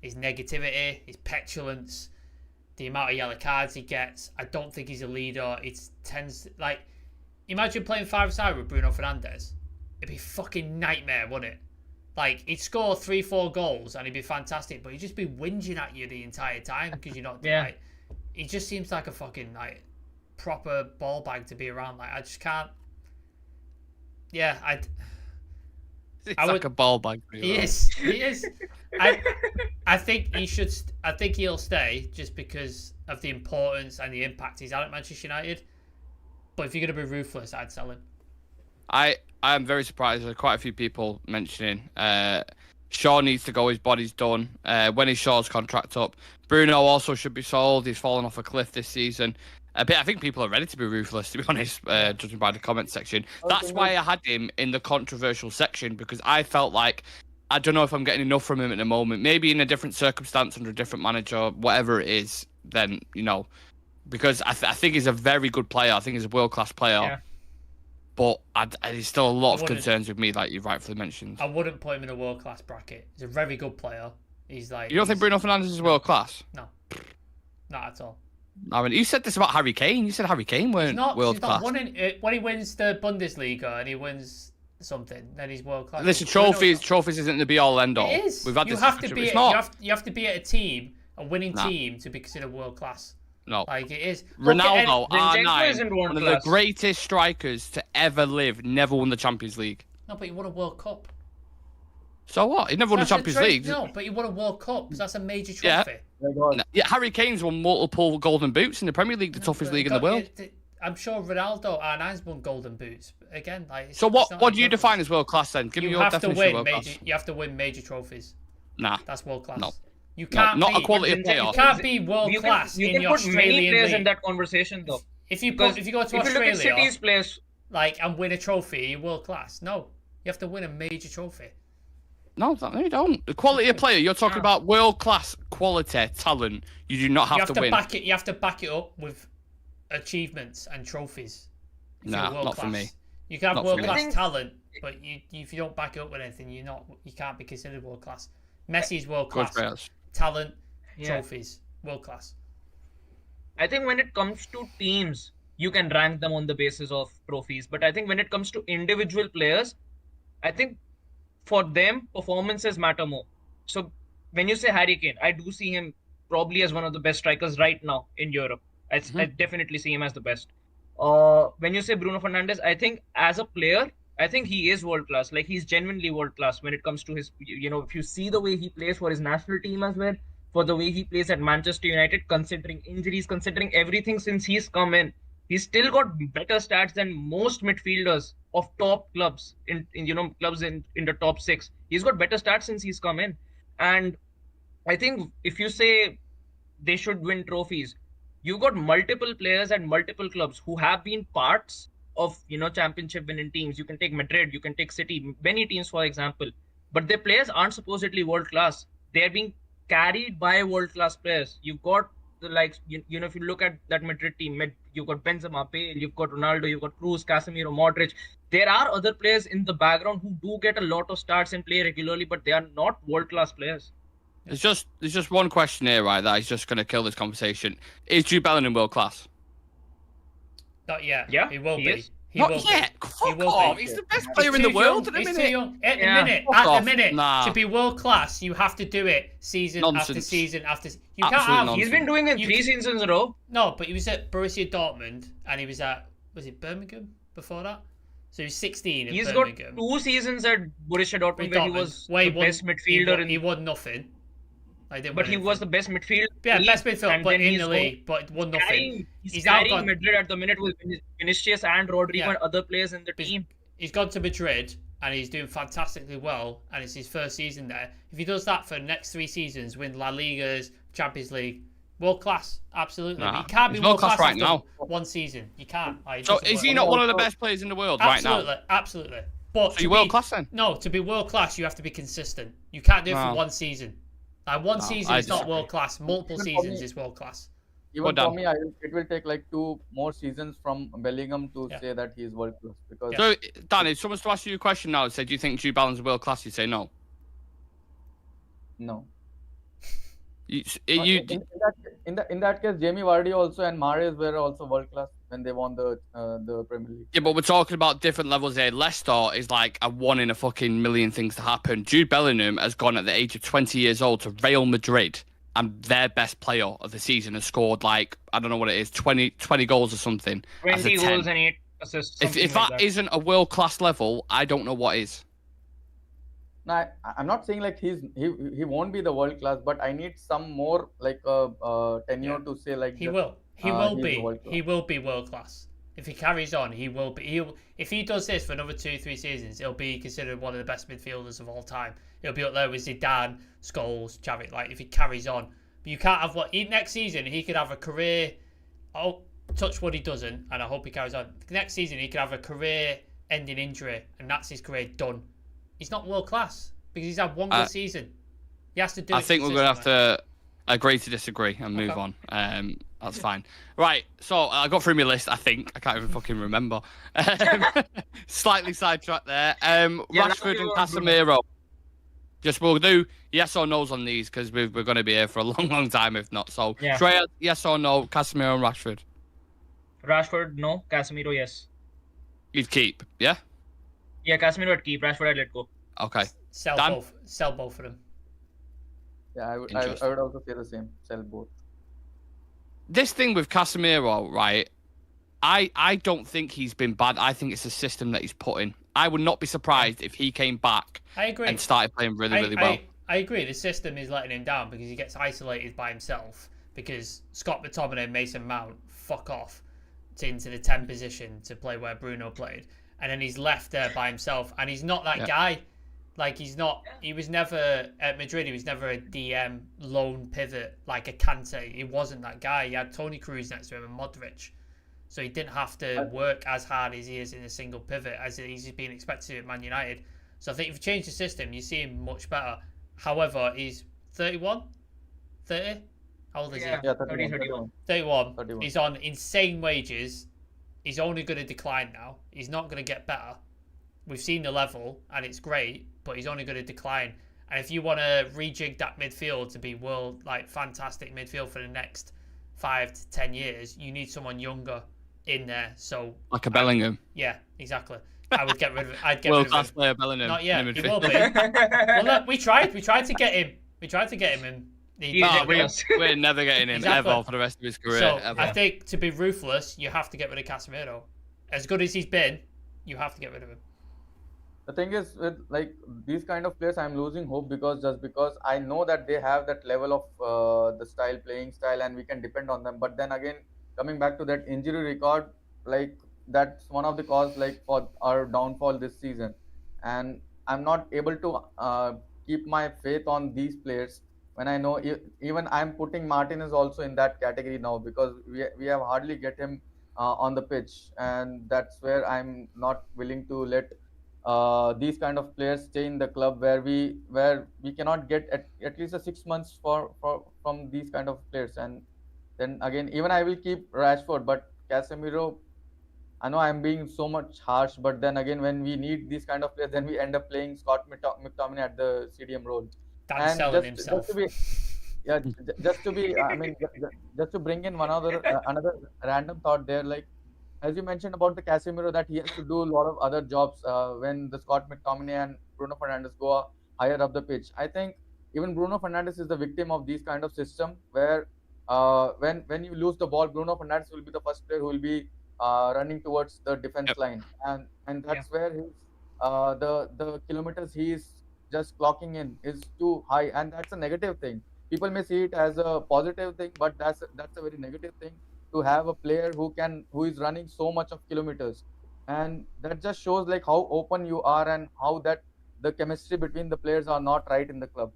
his negativity, his petulance, the amount of yellow cards he gets. I don't think he's a leader. It tends like, imagine playing 5-side with Bruno Fernandes. It'd be a fucking nightmare, wouldn't it? Like, he'd score 3-4 goals and he'd be fantastic, but he'd just be whinging at you the entire time because you're not. Like, he just seems like a fucking like proper ball bag to be around. Like, I just can't. Yeah, It's like a ball bag. He is. I think he should. I think he'll stay just because of the importance and the impact he's had at Manchester United. But if you're gonna be ruthless, I'd sell him. I am very surprised. There are quite a few people mentioning Shaw needs to go. His body's done. When is Shaw's contract up? Bruno also should be sold. He's fallen off a cliff this season. But I think people are ready to be ruthless, to be honest, judging by the comment section. That's why I had him in the controversial section, because I felt like, I don't know if I'm getting enough from him at the moment. Maybe in a different circumstance, under a different manager, whatever it is, then, because I think he's a very good player. I think he's a world-class player. Yeah. But there's still a lot of concerns with me, like you rightfully mentioned. I wouldn't put him in a world-class bracket. He's a very good player. He's like... You don't think Bruno Fernandes is world-class? No. Not at all. I mean, you said this about Harry Kane. You said Harry Kane weren't world-class. When he wins the Bundesliga and he wins something, then he's world-class. Listen, trophies isn't the be-all, end-all. It is. We've had you this have to be. You have to be at a team, a winning Nah. team, to be considered world-class. No. Like, it is. Ronaldo, Zinchenko isn't R9, one of the world-class. greatest strikers to ever live, never won the Champions League. No, but he won a World Cup. So what? He never won the That's a Champions tra- League. No, but he won a World Cup. So that's a major Yeah. trophy. Yeah, Harry Kane's won multiple golden boots in the Premier League, the toughest league in the world. I'm sure Ronaldo R9's won golden boots. Again, like. So what do you define as world class then? Give me You your have to definition of win world major. class. You have to win major trophies. Nah, That's world class. No. You can't not be, a quality of player. You can't be world class You in can the put many Australian players league. in that conversation, though. If you Because go to if you look at Australia, City's players, like, and win a trophy, you're world class. No, you have to win a major trophy. No, you don't. The quality of player, you're talking about world class quality, talent. You do not have to win. You have to back it up with achievements and trophies. If you're Nah, world not for class. me. You can have Not for world me. class talent, but if you don't back it up with anything, you can't be considered world class. Messi's world Good class. players. Talent, Yeah. trophies, world class. I think when it comes to teams, you can rank them on the basis of trophies. But I think when it comes to individual players, I think for them, performances matter more. So when you say Harry Kane, I do see him probably as one of the best strikers right now in Europe. I definitely see him as the best. When you say Bruno Fernandes, I think as a player, I think he is world class. Like, he's genuinely world class when it comes to his, if you see the way he plays for his national team as well, for the way he plays at Manchester United, considering injuries, considering everything since he's come in, he's still got better stats than most midfielders of top clubs in clubs in the top 6. He's got better stats since he's come in. And I think if you say they should win trophies, you've got multiple players at multiple clubs who have been parts of championship winning teams. You can take Madrid, you can take City, many teams for example, but their players aren't supposedly world class. They're being carried by world class players. You've got the likes, if you look at that Madrid team, you've got Benzema, Bale, you've got Ronaldo, you've got Cruz, Casemiro, Modric. There are other players in the background who do get a lot of starts and play regularly, but they are not world class players. There's just one question here, right? That is just going to kill this conversation. Is Jude Bellingham world class? Not yet. Yeah, he will he be. is. He Not will yet. Be. Fuck will off. be. He's the best player in the too world young. at the He's minute. too young. At Yeah. the minute, Fuck off. to be world class, you have to do it season after Nonsense. season after. You Absolute can't have. nonsense. He's been doing it 3 seasons in a row. No, but he was at Borussia Dortmund and he was at Birmingham before that. So he was 16 at He's got Birmingham. 2 seasons at Borussia Dortmund where he was the best midfielder. He won nothing. But he was the best midfielder. Yeah, best midfielder, and but then in he's the league, but won nothing. He's now carrying gone. Madrid at the minute with Vinicius and Rodrigo and other players in the team. He's gone to Madrid and he's doing fantastically well, and it's his first season there. If he does that for the next 3 seasons, win La Ligas, Champions League, world class, absolutely. Nah, He can't be he's world class right after now. 1 season. You can't. So is he not one of the best players in the world right now? Absolutely. But So you're world class then? No, to be world class, you have to be consistent. You can't do it for No. 1 season. Like, 1 season I is not disagree. world class. Multiple Even for seasons me- is world class. Even Well for me, it will take like 2 more seasons from Bellingham to say that he's world class. Because So, Dan, if someone's to ask you a question now and say, do you think Jude Bellingham's world class? You'd say no. no. You, In that case, Jamie Vardy also and Mahrez were also world class when they won the Premier League. yeah, but we're talking about different levels here. Leicester is like a 1 in a fucking million things to happen. Jude Bellingham has gone at the age of 20 years old to Real Madrid, and their best player of the season has scored like, I don't know what it is, 20 goals or something. as a 20 10. goals and 8 assists. If that isn't a world class level, I don't know what is. No, I'm not saying like he won't be the world class, but I need some more like tenure to say like He will. He will he's be. world class. He will be world class. If he carries on, he will be. If he does this for another 2-3 seasons, he'll be considered one of the best midfielders of all time. He'll be up there with Zidane, Scholes, Xavi. Like if he carries on, but you can't have next season. He could have a career. Oh, touch wood, he doesn't, and I hope he carries on. Next season, he could have a career-ending injury, and that's his career done. He's not world class because he's had one good season. He has to do. I think we're gonna have to agree to disagree and move on. That's fine. Right, so I got through my list, I think. I can't even fucking remember. Slightly sidetracked there. Rashford and Casemiro. Just we'll do yes or no's on these because we're going to be here for a long, long time if not. So, Trey, yes or no, Casemiro and Rashford? Rashford, no. Casemiro, yes. You'd keep, yeah? Yeah, Casemiro I'd keep. Rashford I'd let go. Okay. Sell both of them. Yeah, I would also say the same. Sell both. This thing with Casemiro, right? I don't think he's been bad. I think it's a system that he's put in. I would not be surprised if he came back and started playing really well. I agree. The system is letting him down because he gets isolated by himself because Scott McTominay and Mason Mount fuck off into the 10 position to play where Bruno played. And then he's left there by himself. And he's not that guy. Like, he was never, at Madrid, he was never a DM lone pivot like a Kante. He wasn't that guy. He had Toni Kroos next to him and Modric. So he didn't have to work as hard as he is in a single pivot as he's been expected to at Man United. So I think if you change the system, you see him much better. However, he's 31? 30? How old is he? Yeah, 31. 31. He's on insane wages. He's only going to decline now. He's not going to get better. We've seen the level, and it's great, but he's only going to decline. And if you want to rejig that midfield to be fantastic midfield for the next 5 to 10 years, you need someone younger in there. So like a Bellingham. Yeah, exactly. I would get rid of it. I'd get World rid of class him. player Bellingham. Not yet. He will be. Well, look, we tried to get him. And we're never getting him ever for the rest of his career. So ever. I think to be ruthless, you have to get rid of Casemiro. As good as he's been, you have to get rid of him. The thing is, with these kind of players, I'm losing hope because I know that they have that level of the playing style, and we can depend on them. But then again, coming back to that injury record, that's one of the cause for our downfall this season, and I'm not able to keep my faith on these players when I know even I'm putting Martinez also in that category now because we have hardly get him on the pitch, and that's where I'm not willing to let these kind of players stay in the club where we cannot get at least 6 months from these kind of players. And then again, even I will keep Rashford, but Casemiro, I know I'm being so much harsh, but then again, when we need these kind of players, then we end up playing Scott McTominay at the CDM role. That's selling himself. Just to bring in another random thought there, as you mentioned about the Casemiro, that he has to do a lot of other jobs when the Scott McTominay and Bruno Fernandes go higher up the pitch. I think even Bruno Fernandes is the victim of these kind of system where when you lose the ball, Bruno Fernandes will be the first player who will be running towards the defense line, and that's where his the kilometers he is just clocking in is too high, and that's a negative thing. People may see it as a positive thing, but that's a very negative thing to have a player who is running so much of kilometers, and that just shows how open you are and how that the chemistry between the players are not right in the club.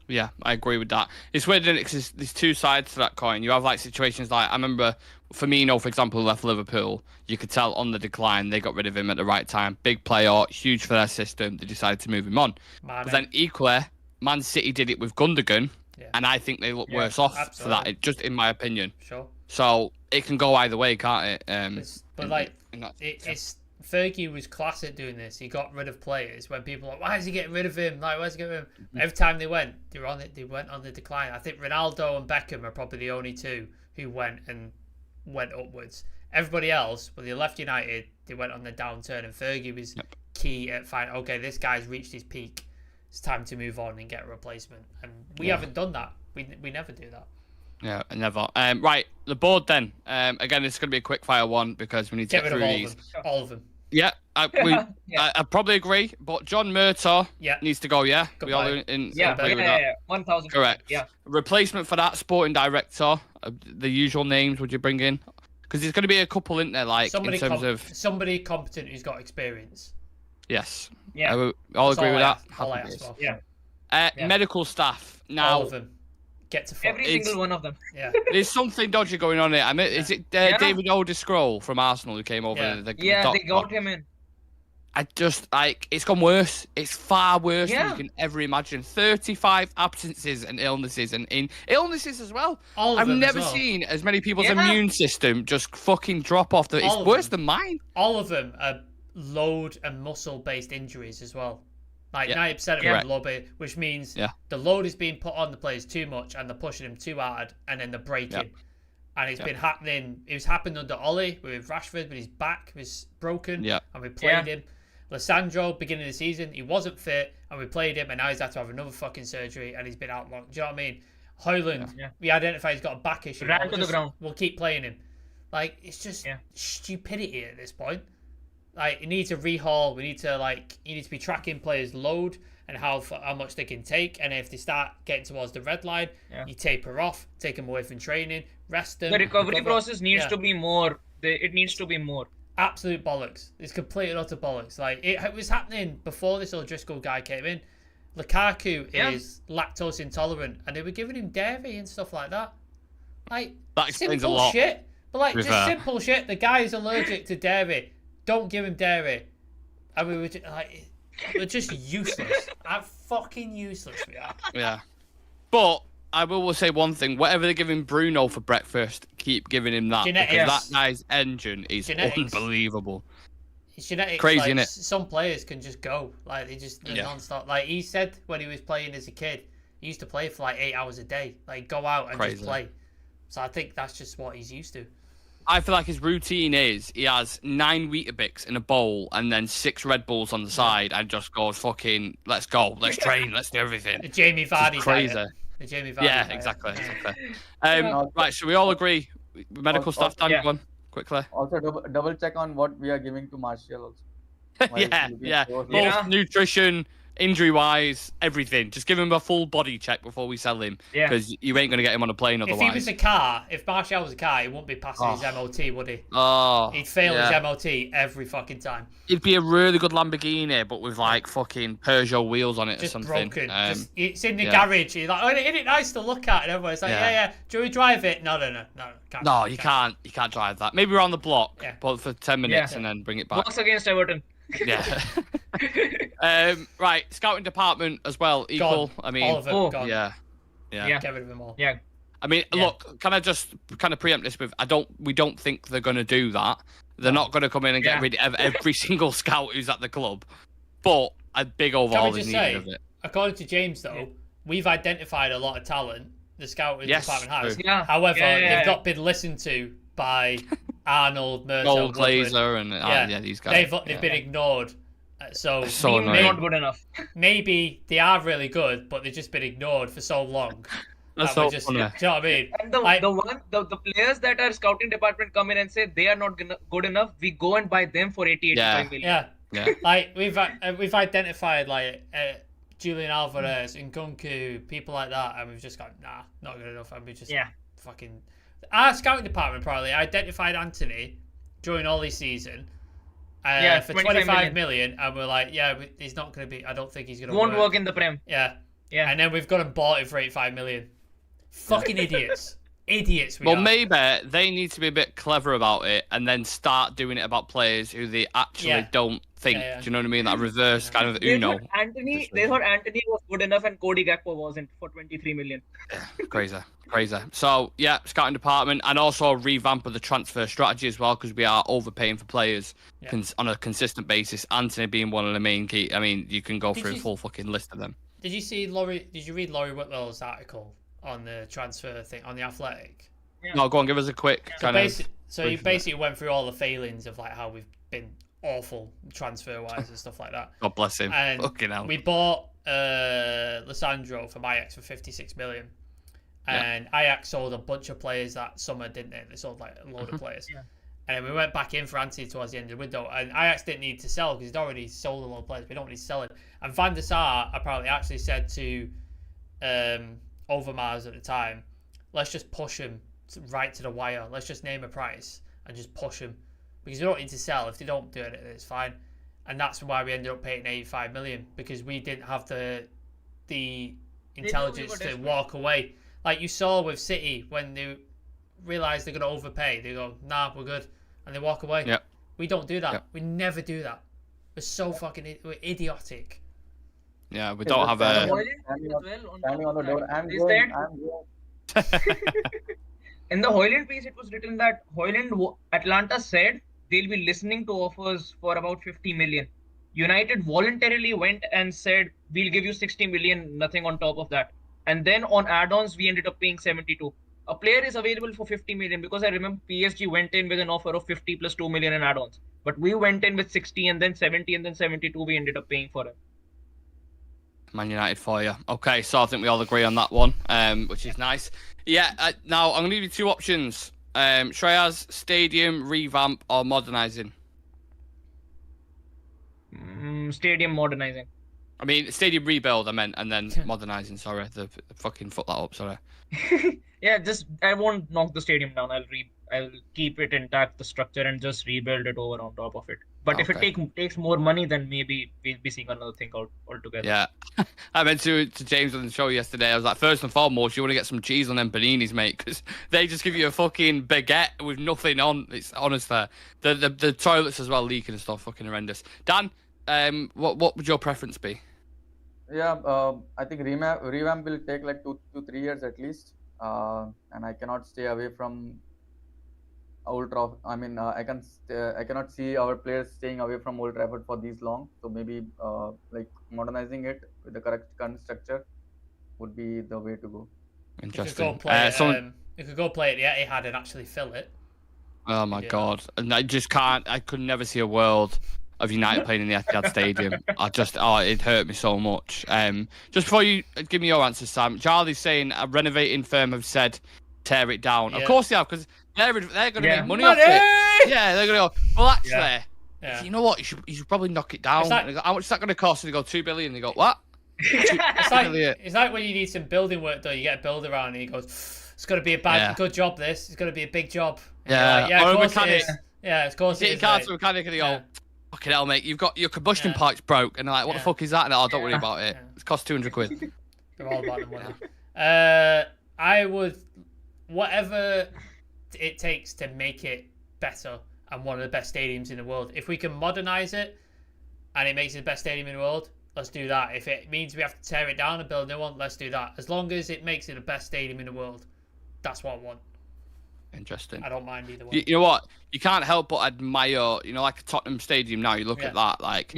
Yeah, I agree with that. It's weird, isn't it? Because there's two sides to that coin. You have situations I remember Firmino, for example, left Liverpool. You could tell on the decline, they got rid of him at the right time. Big player, huge for their system. They decided to move him on. But then equally, Man City did it with Gundogan, and I think they look worse off for that, just in my opinion. Sure. So it can go either way, can't it? It's Fergie was class at doing this. He got rid of players when people were like, why is he getting rid of him? Why's he getting rid of him? Every time they went on the decline. I think Ronaldo and Beckham are probably the only two who went upwards. Everybody else, when they left United, they went on the downturn, and Fergie was key at finding, okay, this guy's reached his peak. It's time to move on and get a replacement. And we haven't done that. We never do that. Yeah, never. Right, the board then. Again, it's going to be a quick fire one because we need to get through these. All of them. Yeah, I probably agree. But John Murtaugh needs to go. Yeah, Goodbye. we all in Yeah, agree with that. 1,000. Correct. Yeah. Replacement for that, sporting director. The usual names would you bring in? Because there's going to be a couple in there, like in terms of somebody competent who's got experience. Yes. Yeah. I'll agree with that. All I ask for. Yeah. Medical staff now. All of them. Get to fuck. Every single one of them. Yeah. There's something dodgy going on here. I mean, is it David O'Descroll from Arsenal who came over? Yeah. They got him in. I just it's gone worse. It's far worse than you can ever imagine. 35 absences and illnesses, and in illnesses as well. I've never seen as many people's immune system just fucking drop off. It's worse than mine. All of them are load and muscle based injuries as well. Like 90% of them are low based, which means the load is being put on the players too much, and they're pushing them too hard, and then they're breaking. And it's been happening. It was happening under Ollie with Rashford, but his back was broken, and we played him. Lissandro, beginning of the season, he wasn't fit, and we played him, and now he's had to have another fucking surgery, and he's been out long. Do you know what I mean? Hoyland, we identified he's got a back issue. Ran to the ground. We'll keep playing him. Like, it's just stupidity at this point. Like, you need to rehaul. You need to be tracking players' load and how much they can take. And if they start getting towards the red line, you taper off, take them away from training, rest them. The recovery process needs to be more. It needs to be more. Absolute bollocks. It's complete and utter bollocks. Like, it was happening before this O'Driscoll guy came in. Lukaku is lactose intolerant, and they were giving him dairy and stuff like that. Like, that explains simple a lot. shit. But like, just simple shit. The guy is allergic to dairy. Don't give him dairy. And we were just, like, we're just useless. I'm fucking useless. We are. Yeah. But I will say one thing. Whatever they're giving Bruno for breakfast, keep giving him that. Genetics. Because that guy's engine is unbelievable. It's genetics. Crazy, like, innit? Some players can just go. Like, they're non-stop. Like, he said when he was playing as a kid, he used to play for like 8 hours a day. Like, go out and just play. So I think that's just what he's used to. I feel like his routine is he has 9 Weetabix in a bowl and then 6 Red Bulls on the side and just goes fucking, let's go, let's train, let's do everything. The Jamie Vardy crazy. diet. The Jamie Vardy Yeah, diet. exactly. Right, so we all agree. Medical staff, Dan, go on, quickly. Also, double check on what we are giving to Martial also. Both nutrition, injury-wise, everything. Just give him a full body check before we sell him, because you ain't going to get him on a plane otherwise. If he was a car, if Martial was a car, he wouldn't be passing his MOT, would he? Oh, he'd fail his MOT every fucking time. It'd be a really good Lamborghini, but with like fucking Peugeot wheels on it just or something. Broken. It's in the garage. He's like, oh, isn't it nice to look at? And everyone's like, yeah. Do we drive it? No. You can't drive that. Maybe around the block, but for 10 minutes and then bring it back. Works against Everton. Yeah. Right, scouting department as well. Equal. I mean, all of them. Gone. Yeah. Get rid of them all. Yeah. I mean, look, can I just kind of preempt this with? We don't think they're going to do that. They're not going to come in and get rid of every single scout who's at the club. But a big overhaul is needed of it. According to James, though, we've identified a lot of talent. The scouting department has. Yeah. However, they've not been listened to by Arnold, Mertel, Glazer, and these guys. They've been ignored. So not good enough. Maybe they are really good, but they've just been ignored for so long. That's so funny. Do you know what I mean? And the players that our scouting department come in and say they are not good enough, we go and buy them for 85 million. Yeah. Like we've identified like Julian Alvarez, Nkunku, people like that, and we've just gone, nah, not good enough, and we just fucking. Our scouting department probably identified Anthony during Ollie's season. For 25 million, and we're like, he's not going to be. I don't think he's going to. Won't work in the Prem. Yeah. And then we've got him bought it for 85 million. Fucking idiots. Idiots. Maybe they need to be a bit clever about it and then start doing it about players who they actually don't think. Do you know what I mean? That reverse kind of Uno. They thought Anthony was good enough and Cody Gakpo wasn't for 23 million. Crazy. So, scouting department and also a revamp of the transfer strategy as well, because we are overpaying for players on a consistent basis. Anthony being one of the main key. I mean, you can go through a full fucking list of them. Did you read Laurie Whitwell's article on the transfer thing on The Athletic? Yeah. No, go on, give us a quick So he basically went through all the failings of like how we've been awful transfer-wise and stuff like that. God bless him. And fucking hell. We bought Lissandro from Ajax for 56 million. And Ajax sold a bunch of players that summer, didn't they? They sold like a load of players. And then we went back in for Anthony towards the end of the window. And Ajax didn't need to sell because he'd already sold a lot of players. We don't need to sell him. And Van der Sar apparently actually said to Overmars at the time, let's just push him right to the wire. Let's just name a price and just push them because they don't need to sell. If they don't do it, it's fine. And that's why we ended up paying 85 million because we didn't have the intelligence to walk away. Like you saw with City when they realise they're going to overpay, they go, nah, we're good, and they walk away. Yep. We don't do that. Yep. We never do that. We're so fucking we're idiotic. Yeah, we don't have a. Standing on the door. I'm going. In the Hoyland piece, it was written that Atlanta said they'll be listening to offers for about 50 million. United voluntarily went and said, we'll give you 60 million, nothing on top of that. And then on add-ons, we ended up paying 72. A player is available for 50 million because I remember PSG went in with an offer of 50 plus 2 million in add-ons. But we went in with 60 and then 70 and then 72 we ended up paying for him. Man United for you. Okay, so I think we all agree on that one, which is nice. Yeah, now I'm going to give you two options. Shreyas, stadium, revamp, or modernising? Stadium modernizing. I mean, stadium rebuild, I meant, and then modernising, sorry. The fucking fuck that up, sorry. Yeah, I won't knock the stadium down. I'll keep it intact, the structure, and just rebuild it over on top of it. But if it takes more money, then maybe we'll be seeing another thing altogether. Yeah. I went to James on the show yesterday. I was like, first and foremost, you want to get some cheese on them paninis, mate, because they just give you a fucking baguette with nothing on. It's honest there. The toilets as well leaking and stuff, fucking horrendous. Dan, what would your preference be? Yeah, I think revamp will take like 2 to 3 years at least, and I cannot stay away from Old Trafford. I mean, I cannot see our players staying away from Old Trafford for these long. So maybe like modernizing it with the correct current structure would be the way to go. Interesting. You could go play at the Etihad and actually fill it. Oh my god! And I just can't. I could never see a world of United playing in the Etihad Stadium. It hurt me so much. Just before you give me your answer, Sam, Charlie's saying a renovating firm have said tear it down. Yeah. Of course they have, because they're going to make money off it. Yeah, they're going to go, well, actually, you know what? You should probably knock it down. Go, how much is that going to cost? And they go, 2 billion. And they go, what? It's like when you need some building work done, you get a builder around and he goes, it's going to be a good job, this. It's going to be a big job. And of course it is. Yeah, of course it is. You can't to a mechanic and they go, fucking hell, mate, you've got your combustion pipes broke. And they're like, what the fuck is that? And don't worry about it. It's cost 200 quid. They're all about the money. I would, whatever it takes to make it better and one of the best stadiums in the world. If we can modernise it and it makes it the best stadium in the world, let's do that. If it means we have to tear it down and build a new one, let's do that. As long as it makes it the best stadium in the world, that's what I want. Interesting. I don't mind either way. You know what? You can't help but admire, like a Tottenham Stadium now. You look at that, like,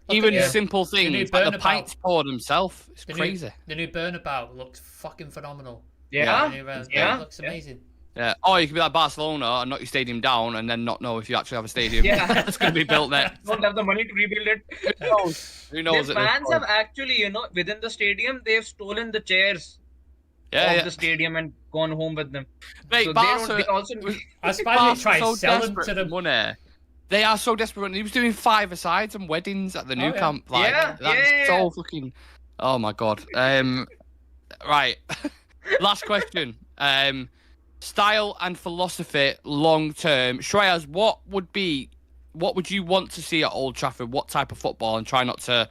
even simple things, like the pints poured himself. It's crazy. The new Burnabout looks fucking phenomenal. It looks amazing. Yeah. Or you could be like Barcelona and knock your stadium down and then not know if you actually have a stadium. It's going to be built there. Don't have the money to rebuild it. Who knows? The fans have actually, within the stadium, they've stolen the chairs of the stadium and gone home with them. Mate, so Barca, I suppose they try to sell them to them. Money. They are so desperate. He was doing 5-a-sides and weddings at the new camp. Like, that's so fucking... Oh, my God. Right. Last question. Style and philosophy long term. Shreyas, what would you want to see at Old Trafford? What type of football? And try not to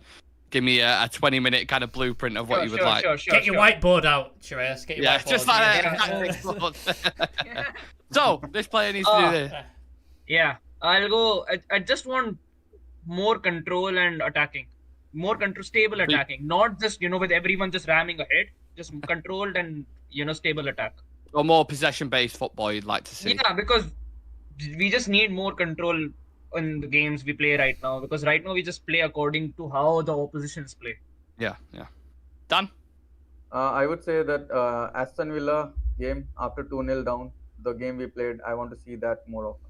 give me a 20-minute kind of blueprint of what you would like. Get your whiteboard out, Shreyas. Get your whiteboard. Just like that. So, this player needs to do this. Yeah, I'll go. I just want more control and attacking. More stable attacking. Not just, with everyone just ramming ahead. Just controlled and, stable attack. Or more possession-based football you'd like to see. Yeah, because we just need more control in the games we play right now. Because right now we just play according to how the oppositions play. Yeah. Dan? I would say that Aston Villa game after 2-0 down, the game we played, I want to see that more often.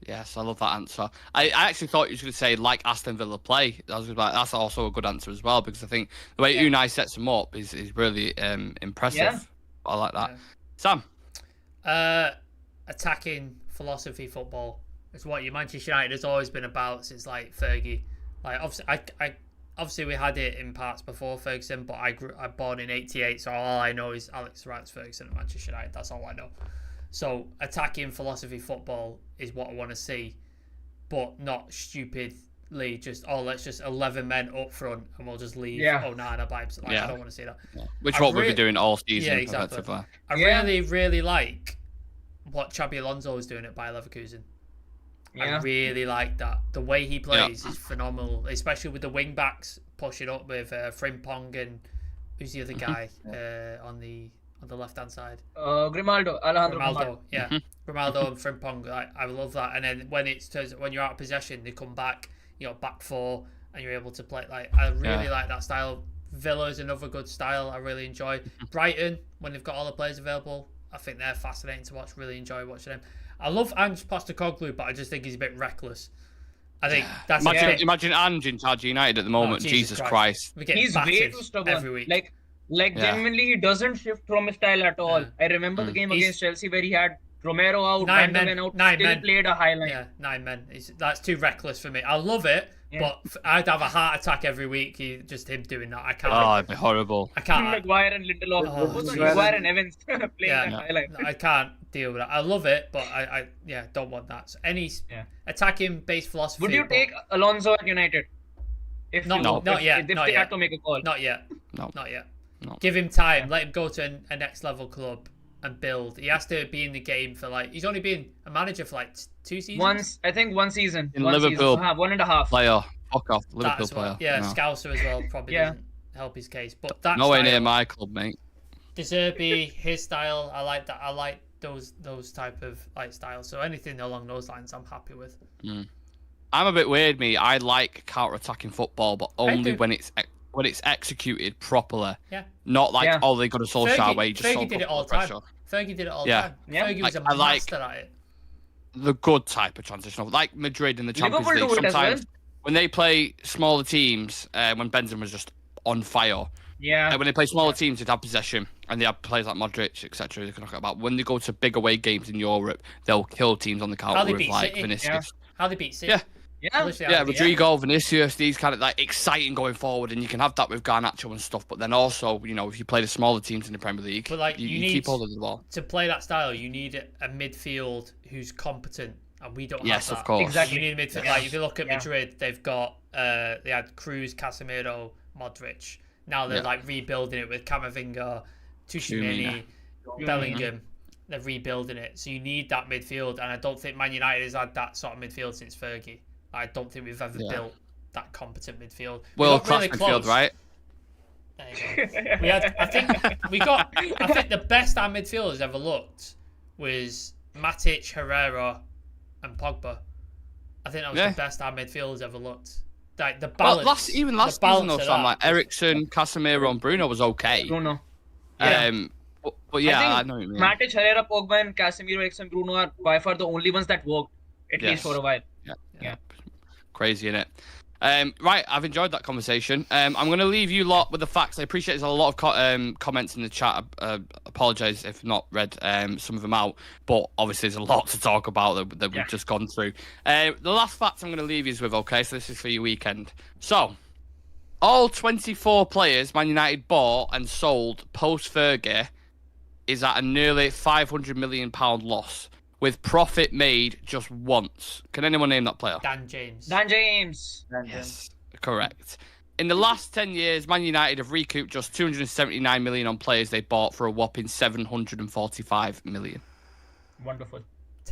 Yes, I love that answer. I actually thought you were going to say, like Aston Villa play. That's also a good answer as well, because I think the way Unai sets them up is really impressive. Yeah. I like that. Yeah. Sam? Attacking philosophy football is what Manchester United has always been about since, like, Fergie. Like, obviously we had it in parts before Ferguson, but I born in '88, so all I know is Alex Ferguson at Manchester United. That's all I know. So attacking philosophy football is what I want to see, but not stupidly just let's just 11 men up front and we'll just leave Onana by himself. I don't want to see that. Which what we've been doing all season. Yeah, exactly. I really like what Xabi Alonso is doing at Bayer Leverkusen. I really like that. The way he plays is phenomenal, especially with the wing backs pushing up with Frimpong and who's the other guy on the left hand side? Grimaldo. Yeah. Grimaldo and Frimpong. I love that. And then when you're out of possession, they come back. Back four, and you're able to play. I really like that style. Villa is another good style. I really enjoy Brighton when they've got all the players available. I think they're fascinating to watch. Really enjoy watching them. I love Ange Postecoglou, but I just think he's a bit reckless. I think that's imagine Ange in charge of United at the moment. Jesus Christ. He's way too stubborn every week. Like genuinely, he doesn't shift from his style at all. I remember the game against Chelsea where he had Romero out, Van de Ven out, still played a high line. Yeah, 9 men. That's too reckless for me. I love it, but I'd have a heart attack every week. Just him doing that. I can't. Oh, it'd be horrible. I can't. Maguire and Lindelof, Maguire and Evans playing that high line. I can't deal with that. I love it, but I don't want that. So any attacking based philosophy. Would you take Alonso at United? Not yet. If they had to make a call. Not yet. No. Not yet. No. Give him time. Let him go to a next level club and build. He has to be in the game for he's only been a manager for 2 seasons. I think 1 season. In Liverpool. 1.5. Player. Fuck off. Liverpool player. Yeah, no. Scouser as well probably doesn't help his case. But that's nowhere near my club, mate. De Zerbi, his style, I like that. I like those type of styles. So anything along those lines, I'm happy with. I'm a bit weird, me. I like counter-attacking football, but only when it's executed properly. Yeah. Not they got a Solskjaer way. Fergie did it all the time. Fergie did it all the time. Fergie was a master at it. The good type of transitional, like Madrid in the Champions League. Sometimes when they play smaller teams, when Benzema was just on fire. Yeah. When they play smaller teams, they'd have possession, and they have players like Modric, etc. They can knock it about. When they go to big away games in Europe, they'll kill teams on the counter with Vinicius. How they beat City. Rodrigo, Vinicius, these kind of exciting going forward, and you can have that with Garnacho and stuff. But then also, if you play the smaller teams in the Premier League, you keep hold of the ball. To play that style, you need a midfield who's competent, and we don't have that. Yes, of course. Exactly. You need a midfield. If you look at Madrid, they've got they had Cruz, Casemiro, Modric. Now they're rebuilding it with Camavinga, Tchouaméni, Bellingham. They're rebuilding it, so you need that midfield, and I don't think Man United has had that sort of midfield since Fergie. I don't think we've ever built that competent midfield. World-class midfield, right? There you go. I think the best our midfielders ever looked was Matic, Herrera, and Pogba. I think that was the best our midfielders ever looked. The balance. Last season, though, Sam, Eriksen, Casemiro, and Bruno was okay. Bruno. But I know what you mean. Matic, Herrera, Pogba, and Casemiro, Eriksen, Bruno are by far the only ones that worked, at least for a while. Yeah. Crazy, innit? Right, I've enjoyed that conversation. I'm going to leave you lot with the facts. I appreciate there's a lot of comments in the chat. Apologise if not read some of them out, but obviously there's a lot to talk about that we've just gone through. The last fact I'm going to leave you with, okay, so this is for your weekend. So, all 24 players Man United bought and sold post-Fergie is at a nearly £500 million loss, with profit made just once. Can anyone name that player? Dan James. Yes, correct. In the last 10 years, Man United have recouped just $279 million on players they bought for a whopping $745 million. Wonderful.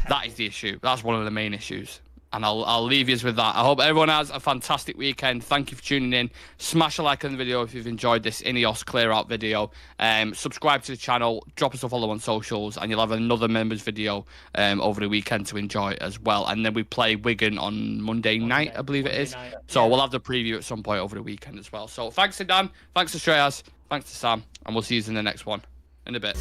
That is the issue. That's one of the main issues. And I'll leave you with that. I hope everyone has a fantastic weekend. Thank you for tuning in. Smash a like on the video if you've enjoyed this Ineos clear out video. Subscribe to the channel. Drop us a follow on socials. And you'll have another members video over the weekend to enjoy as well. And then we play Wigan on Monday night, I believe it is. So we'll have the preview at some point over the weekend as well. So thanks to Dan. Thanks to Shreyas. Thanks to Sam. And we'll see you in the next one in a bit.